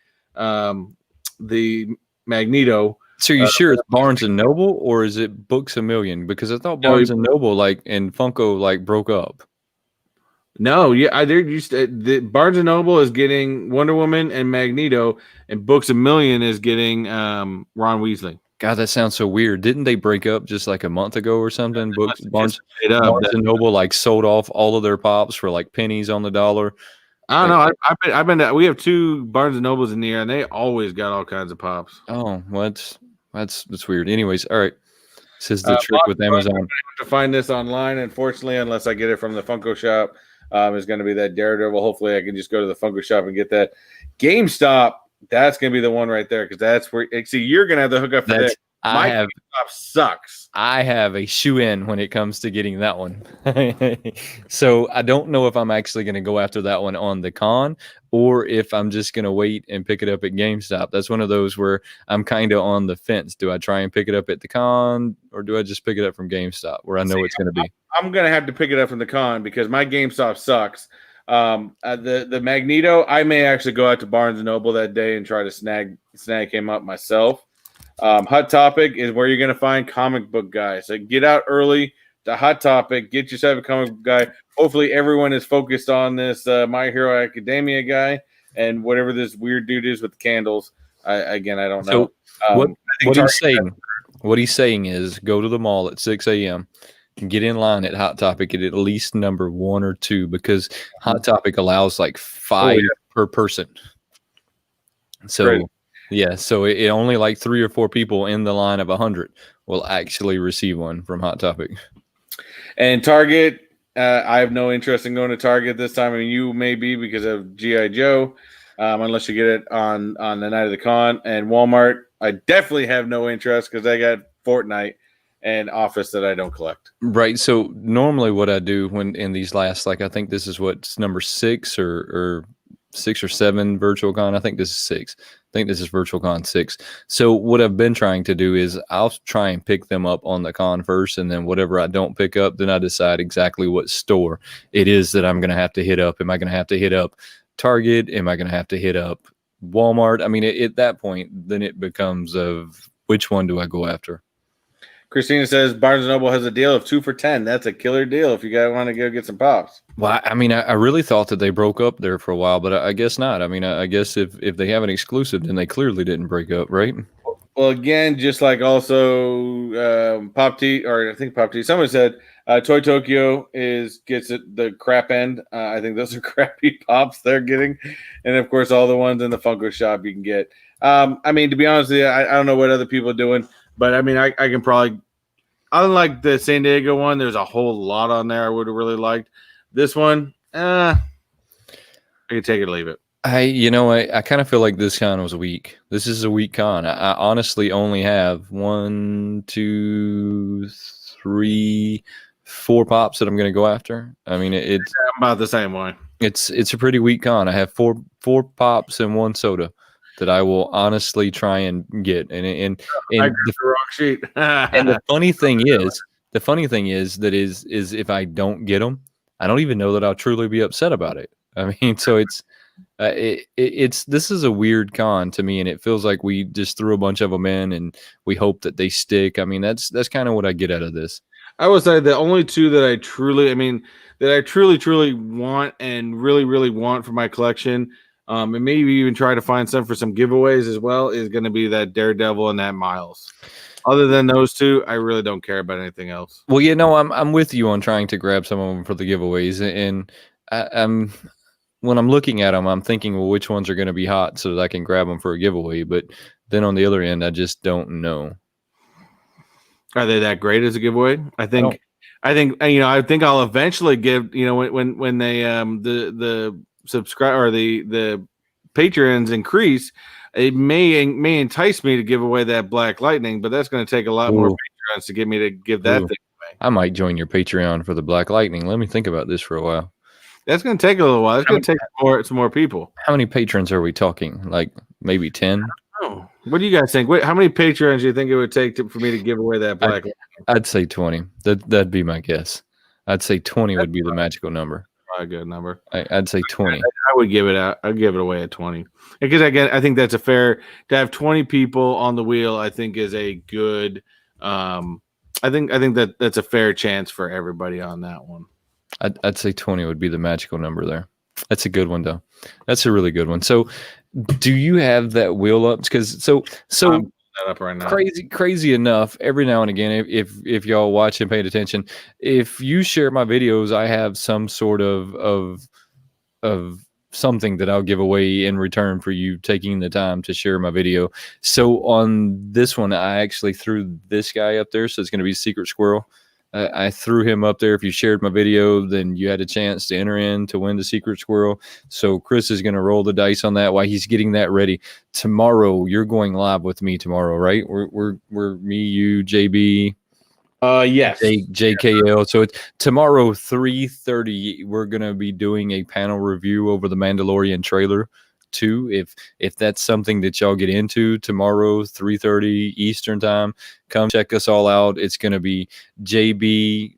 Magneto. So you sure it's Barnes and Noble, or is it Books a Million? Because I thought Barnes and Noble and Funko broke up. No, yeah, the Barnes and Noble is getting Wonder Woman and Magneto, and Books a Million is getting Ron Weasley. God, that sounds so weird. Didn't they break up just like a month ago or something? Barnes and Noble sold off all of their pops for like pennies on the dollar. I don't know. I've been. We have 2 Barnes and Nobles in the air, and they always got all kinds of pops. Oh, that's weird. Anyways, all right. This is the trick with Amazon. To find this online, unfortunately, unless I get it from the Funko shop, is going to be that Daredevil. Hopefully, I can just go to the Funko shop and get that. GameStop. That's going to be the one right there, because that's where. See, you're going to have the hookup for that. GameStop sucks. I have a shoe-in when it comes to getting that one. So I don't know if I'm actually going to go after that one on the con, or if I'm just going to wait and pick it up at GameStop. That's one of those where I'm kind of on the fence. Do I try and pick it up at the con, or do I just pick it up from GameStop, where I know it's going to be? I'm going to have to pick it up from the con, because my GameStop sucks. The Magneto, I may actually go out to Barnes and Noble that day and try to snag him up myself. Hot Topic is where you're going to find comic book guys. So get out early to Hot Topic, get yourself a comic book guy. Hopefully everyone is focused on this My Hero Academia guy and whatever this weird dude is with the candles. I don't know. So what he's saying is go to the mall at 6 a.m. and get in line at Hot Topic at least number 1 or 2, because Hot Topic allows like 5 per person. So great. Yeah, so it only like 3 or 4 people in the line of 100 will actually receive one from Hot Topic. And Target, I have no interest in going to Target this time. I mean, you may be because of G.I. Joe, unless you get it on the night of the con. And Walmart, I definitely have no interest because I got Fortnite and Office that I don't collect. Right. So normally what I do when in these last, like I think this is what's number 6 or 6 or 7 virtual con. I think this is 6. I think this is virtual con 6. So what I've been trying to do is I'll try and pick them up on the con first, and then whatever I don't pick up, then I decide exactly what store it is that I'm going to have to hit up. Am I going to have to hit up Target? Am I going to have to hit up Walmart? I mean, at that point, then it becomes of which one do I go after? Christina says Barnes & Noble has a deal of 2 for $10. That's a killer deal if you guys want to go get some pops. Well, I mean, I really thought that they broke up there for a while, but I guess not. I mean, I guess if they have an exclusive, then they clearly didn't break up, right? Well, again, just like also Pop Tea, or I think Pop Tea, someone said Toy Tokyo gets it the crap end. I think those are crappy pops they're getting. And, of course, all the ones in the Funko shop you can get. I mean, to be honest with you, I don't know what other people are doing. But, I mean, I can probably – unlike the San Diego one, there's a whole lot on there I would have really liked. This one, I can take it or leave it. I kind of feel like this con was weak. This is a weak con. I honestly only have 1, 2, 3, 4 pops that I'm going to go after. I mean, it's – I'm about the same way. It's a pretty weak con. I have four pops and 1 soda that I will honestly try and get. And I got the wrong sheet. And the funny thing is that if I don't get them, I don't even know that I'll truly be upset about it. I mean, so this is a weird con to me, and it feels like we just threw a bunch of them in and we hope that they stick. I mean, that's kind of what I get out of this. I would say the only 2 that I truly want and really, really want for my collection and maybe even try to find some for some giveaways as well, is going to be that Daredevil and that Miles. Other than those two, I really don't care about anything else. Well, I'm with you on trying to grab some of them for the giveaways, and I'm when I'm looking at them, I'm thinking, well, which ones are going to be hot so that I can grab them for a giveaway. But then on the other end, I just don't know. Are they that great as a giveaway? I think I'll eventually give, when they the subscribe or the patrons increase, it may entice me to give away that Black Lightning, but that's going to take a lot more patrons to get me to give that thing away. I might join your Patreon for the Black Lightning. Let me think about this for a while. That's going to take a little while. It's going to take some more people. How many patrons are we talking? Like maybe 10? Oh, what do you guys think? How many patrons do you think it would take for me to give away that Black Lightning? I'd say 20. That'd be my guess. I'd say 20 would be the magical number. A good number. I'd say 20. I would give it out. I'd give it away at 20 because I think that's a fair to have 20 people on the wheel. I think is a good. I think that's a fair chance for everybody on that one. I'd say 20 would be the magical number there. That's a good one though. That's a really good one. So, do you have that wheel up? Because so that up right now. Crazy enough. Every now and again, if y'all watch and paid attention, if you share my videos, I have some sort of something that I'll give away in return for you taking the time to share my video. So on this one, I actually threw this guy up there. So it's going to be Secret Squirrel. I threw him up there. If you shared my video, then you had a chance to enter in to win the Secret Squirrel. So Chris is going to roll the dice on that while he's getting that ready. Tomorrow, you're going live with me tomorrow, right? We're me, you, JB. Yes. JKL. So it's tomorrow, 3:30. We're going to be doing a panel review over the Mandalorian trailer. If that's something that y'all get into tomorrow, 3:30 Eastern time, come check us all out. It's going to be JB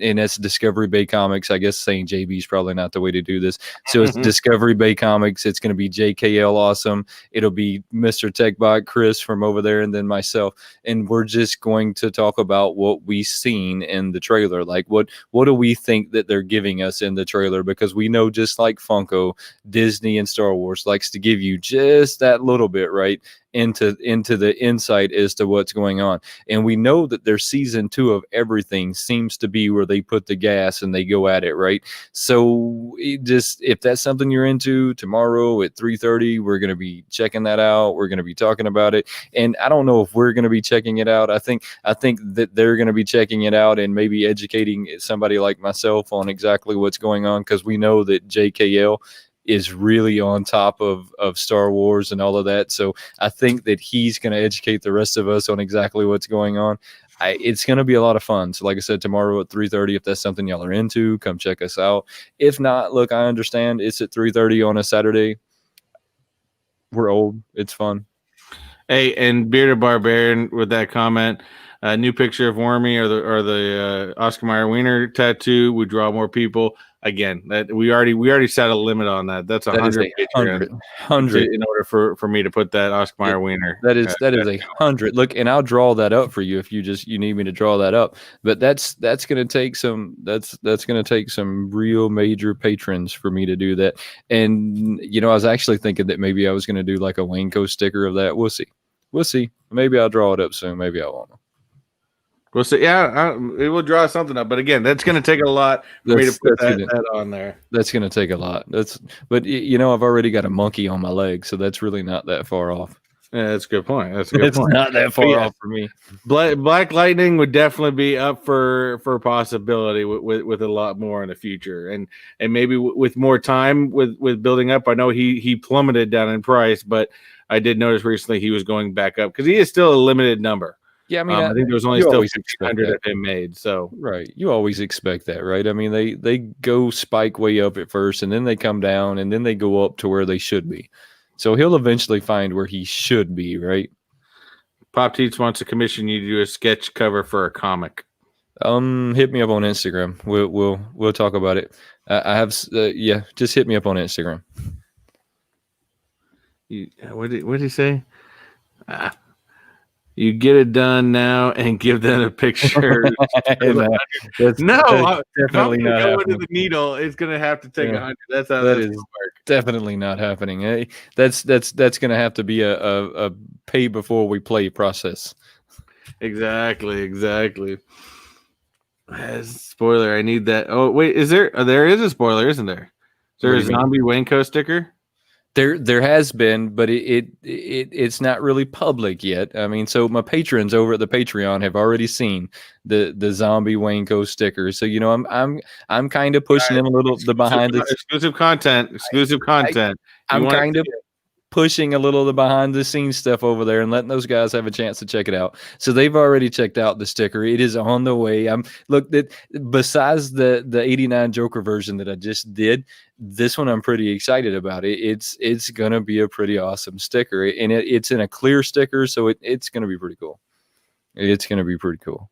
and that's Discovery Bay Comics. I guess saying JB is probably not the way to do this. So it's Discovery Bay Comics. It's going to be JKL Awesome. It'll be Mr. Techbot Chris from over there, and then myself. And we're just going to talk about what we've seen in the trailer. Like what do we think that they're giving us in the trailer? Because we know, just like Funko, Disney and Star Wars likes to give you just that little bit, right, into the insight as to what's going on. And we know that their season 2 of everything seems to be where they put the gas and they go at it, right? So if that's something you're into, tomorrow at 3:30, we're going to be checking that out. We're going to be talking about it. And I don't know if we're going to be checking it out. I think that they're going to be checking it out and maybe educating somebody like myself on exactly what's going on, because we know that JKL is really on top of Star Wars and all of that. So I think that he's going to educate the rest of us on exactly what's going on. It's going to be a lot of fun. So like I said, tomorrow at 3:30, if that's something y'all are into, come check us out. If not, look, I understand it's at 3:30 on a Saturday. We're old. It's fun. Hey, and Bearded Barbarian with that comment, new picture of Wormy or the Oscar Mayer Wiener tattoo would draw more people. Again, that we already set a limit on that. That's 100 in order for me to put that Oscar Mayer Wiener. That is 100. Look, and I'll draw that up for you if you need me to draw that up. But that's going to take some real major patrons for me to do that. And I was actually thinking that maybe I was going to do like a WayneKo sticker of that. We'll see. Maybe I'll draw it up soon. Maybe I won't. We'll see. Yeah, it will draw something up, but again, that's going to take a lot for me to put that on there. That's going to take a lot. But I've already got a monkey on my leg, so that's really not that far off. Yeah, that's a good point. It's not that far off for me. Black Lightning would definitely be up for possibility with a lot more in the future, and maybe with more time with building up. I know he plummeted down in price, but I did notice recently he was going back up because he is still a limited number. Yeah, I mean, I think there was only still 1,500 of them made. So right, you always expect that, right? I mean, they go spike way up at first, and then they come down, and then they go up to where they should be. So he'll eventually find where he should be, right? Pop Teats wants to commission you to do a sketch cover for a comic. Hit me up on Instagram. We'll talk about it. I have just hit me up on Instagram. What did he say? You get it done now and give them a picture. And, that's No, that's if I'm definitely gonna not go into happening. the needle, it's gonna have to take Yeah. 100. That's how That that's is gonna work. definitely not happening. That's going to have to be a pay before we play process. Exactly. Spoiler, I need that. Oh wait, is there? There is a spoiler, isn't there? Is What there do a you mean? zombie WayneKo sticker? There has been, but it's not really public yet. I mean, so my patrons over at the Patreon have already seen the zombie WayneKo stickers. So I'm kind of pushing them a little the behind the Exclusive content. Exclusive I, content. You I'm want kind of pushing a little of the behind the scenes stuff over there and letting those guys have a chance to check it out. So they've already checked out the sticker. It is on the way. Besides the 89 Joker version that I just did, this one I'm pretty excited about. It's gonna be a pretty awesome sticker. And it's in a clear sticker, so it's gonna be pretty cool. It's gonna be pretty cool.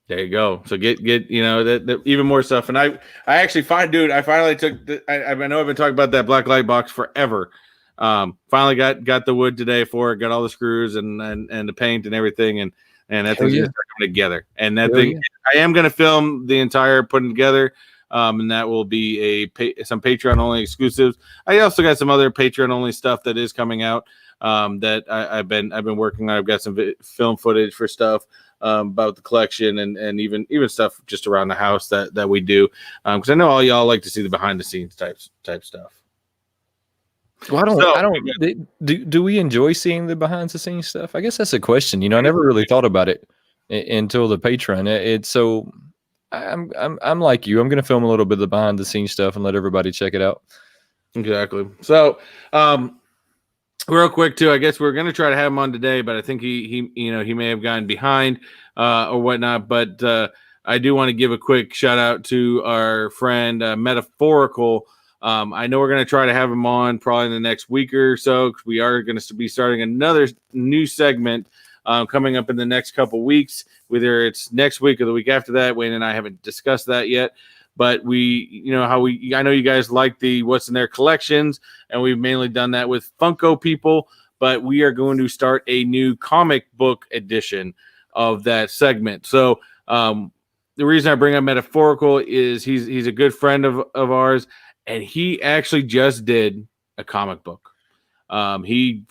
There you go. So get that even more stuff. And I actually dude, I finally took I know I've been talking about that black light box forever. Finally got the wood today for it, got all the screws and the paint and everything, and that thing's gonna start coming together. And that thing, I am gonna film the entire putting together. And that will be some Patreon only exclusives. I also got some other Patreon only stuff that is coming out that I've been working on. I've got some film footage for stuff about the collection and even stuff just around the house that we do, because I know all y'all like to see the behind the scenes type stuff. Well, I don't. Do we enjoy seeing the behind the scenes stuff? I guess that's a question. I never really thought about it until the Patreon. It's so. I'm like you. I'm going to film a little bit of the behind the scenes stuff and let everybody check it out. Exactly. So, real quick too, I guess we're going to try to have him on today, but I think he may have gotten behind or whatnot. But I do want to give a quick shout out to our friend Metaphorical. I know we're going to try to have him on probably in the next week or so, because we are going to be starting another new segment coming up in the next couple weeks. Whether it's next week or the week after that, Wayne and I haven't discussed that yet. But I know you guys like the what's in their collections, and we've mainly done that with Funko people. But we are going to start a new comic book edition of that segment. So the reason I bring up Metaphorical is he's a good friend of ours, and he actually just did a comic book. He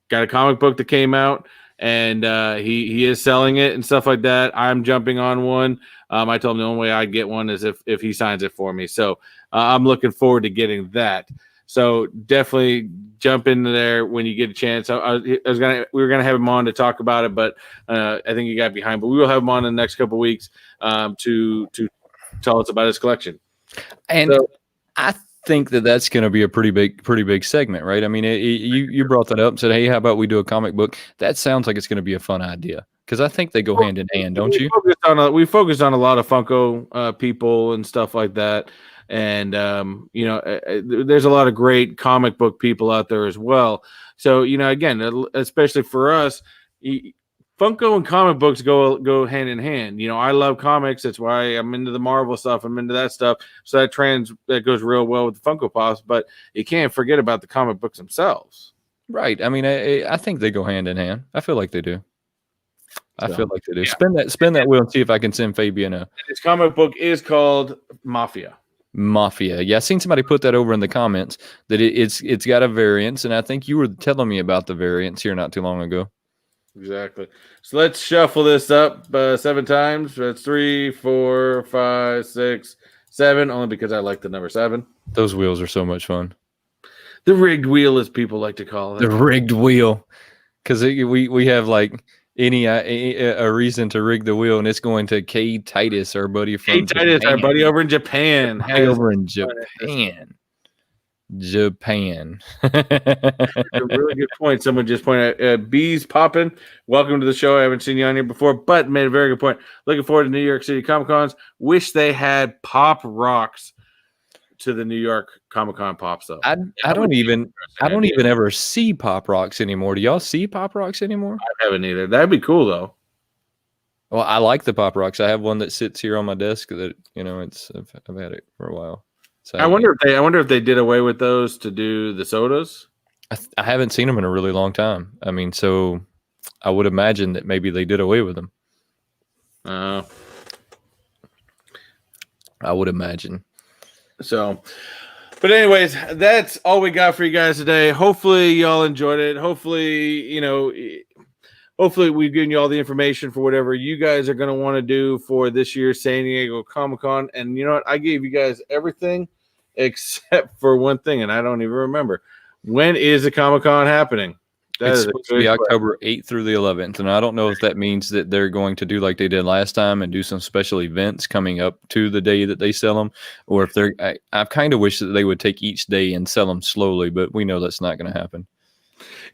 got a comic book that came out, and he is selling it and stuff like that. I'm jumping on one. I told him the only way I'd get one is if he signs it for me. So I'm looking forward to getting that. So definitely jump into there when you get a chance. We were gonna have him on to talk about it, but I think he got behind. But we will have him on in the next couple of weeks to tell us about his collection. And I think that's going to be a pretty big segment, right? I mean, you brought that up and said, "Hey, how about we do a comic book?" That sounds like it's going to be a fun idea, because I think they go hand in hand, don't you? We focused on a lot of Funko people and stuff like that, and there's a lot of great comic book people out there as well. So again, especially for us, Funko and comic books go hand in hand. I love comics. That's why I'm into the Marvel stuff. I'm into that stuff. So that goes real well with the Funko Pops. But you can't forget about the comic books themselves. Right. I mean, I think they go hand in hand. I feel like they do. I feel like they do. Yeah. Spin that wheel and see if I can send Fabian a. His comic book is called Mafia. Yeah, I seen somebody put that over in the comments that it's got a variance, and I think you were telling me about the variance here not too long ago. Exactly. So let's shuffle this up 7 times. That's 3, 4, 5, 6, 7. Only because I like the number 7. Those wheels are so much fun. The rigged wheel, as people like to call it. The rigged wheel, because we have like a reason to rig the wheel, and it's going to K Titus, our buddy from Titus, our buddy over in Japan. Japan. A really good point. Someone just pointed out bees popping. Welcome to the show. I haven't seen you on here before, but made a very good point. Looking forward to New York City Comic Cons. Wish they had pop rocks to the New York Comic Con pops though. I don't even ever see pop rocks anymore. Do y'all see pop rocks anymore? I haven't either. That'd be cool though. Well, I like the pop rocks. I have one that sits here on my desk that I've had it for a while. So I wonder if they did away with those to do the sodas. I haven't seen them in a really long time. I mean, so I would imagine that maybe they did away with them. Uh, I would imagine. So, but anyways, that's all we got for you guys today. Hopefully y'all enjoyed it. Hopefully, hopefully we've given you all the information for whatever you guys are going to want to do for this year's San Diego Comic-Con. And you know what? I gave you guys everything except for one thing, and I don't even remember. When is the Comic-Con happening? It's supposed to be October 8th through the 11th, and I don't know if that means that they're going to do like they did last time and do some special events coming up to the day that they sell them, or if they're. I kind of wish that they would take each day and sell them slowly, but we know that's not going to happen.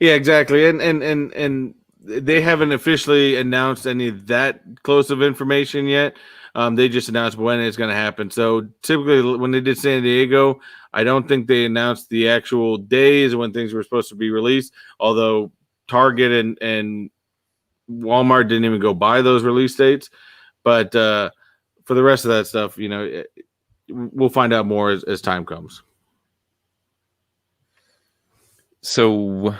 Yeah, exactly, and they haven't officially announced any of that close of information yet. They just announced when it's going to happen. So typically, when they did San Diego, I don't think they announced the actual days when things were supposed to be released. Although Target and Walmart didn't even go by those release dates. But for the rest of that stuff, we'll find out more as time comes. So.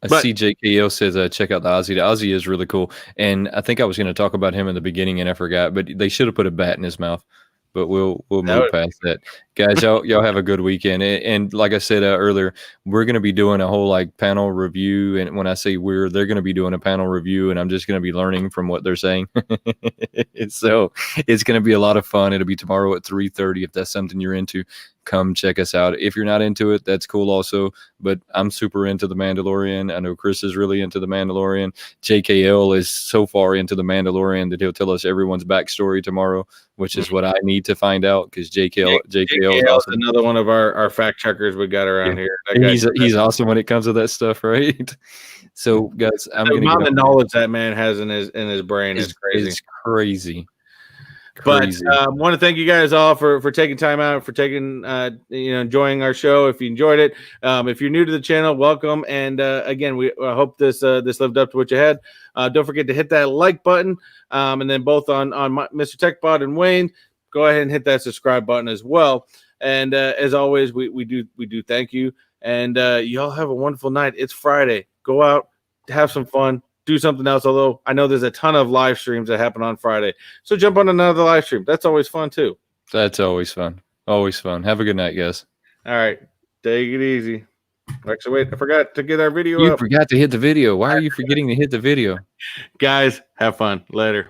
CJKL says, check out the Ozzy. The Ozzy is really cool. And I think I was going to talk about him in the beginning and I forgot, but they should have put a bat in his mouth. But we'll move past that. Guys, y'all have a good weekend. And like I said earlier, we're going to be doing a whole like panel review. And when I say they're going to be doing a panel review and I'm just going to be learning from what they're saying. So it's going to be a lot of fun. It'll be tomorrow at 3:30. If that's something you're into, come check us out. If you're not into it, that's cool also. But I'm super into The Mandalorian. I know Chris is really into The Mandalorian. JKL is so far into The Mandalorian that he'll tell us everyone's backstory tomorrow, which is what I need to find out because JKL is awesome. Another one of our fact checkers we got around here. He's awesome when it comes to that stuff, right? So, guys, I'm going to get the knowledge that man has in his brain is crazy. It's crazy. But I want to thank you guys all for taking time out, for taking enjoying our show. If you enjoyed it, if you're new to the channel, welcome. And again, we hope this lived up to what you had. Don't forget to hit that like button, and then both on Mr. Techbot and Wayne, go ahead and hit that subscribe button as well. And as always, we do thank you. And y'all have a wonderful night. It's Friday. Go out, have some fun. Do something else, although I know there's a ton of live streams that happen on Friday. So jump on another live stream. That's always fun, too. That's always fun. Always fun. Have a good night, guys. All right. Take it easy. Actually, wait, I forgot to get our video up. You forgot to hit the video. Why are you forgetting to hit the video? Guys, have fun. Later.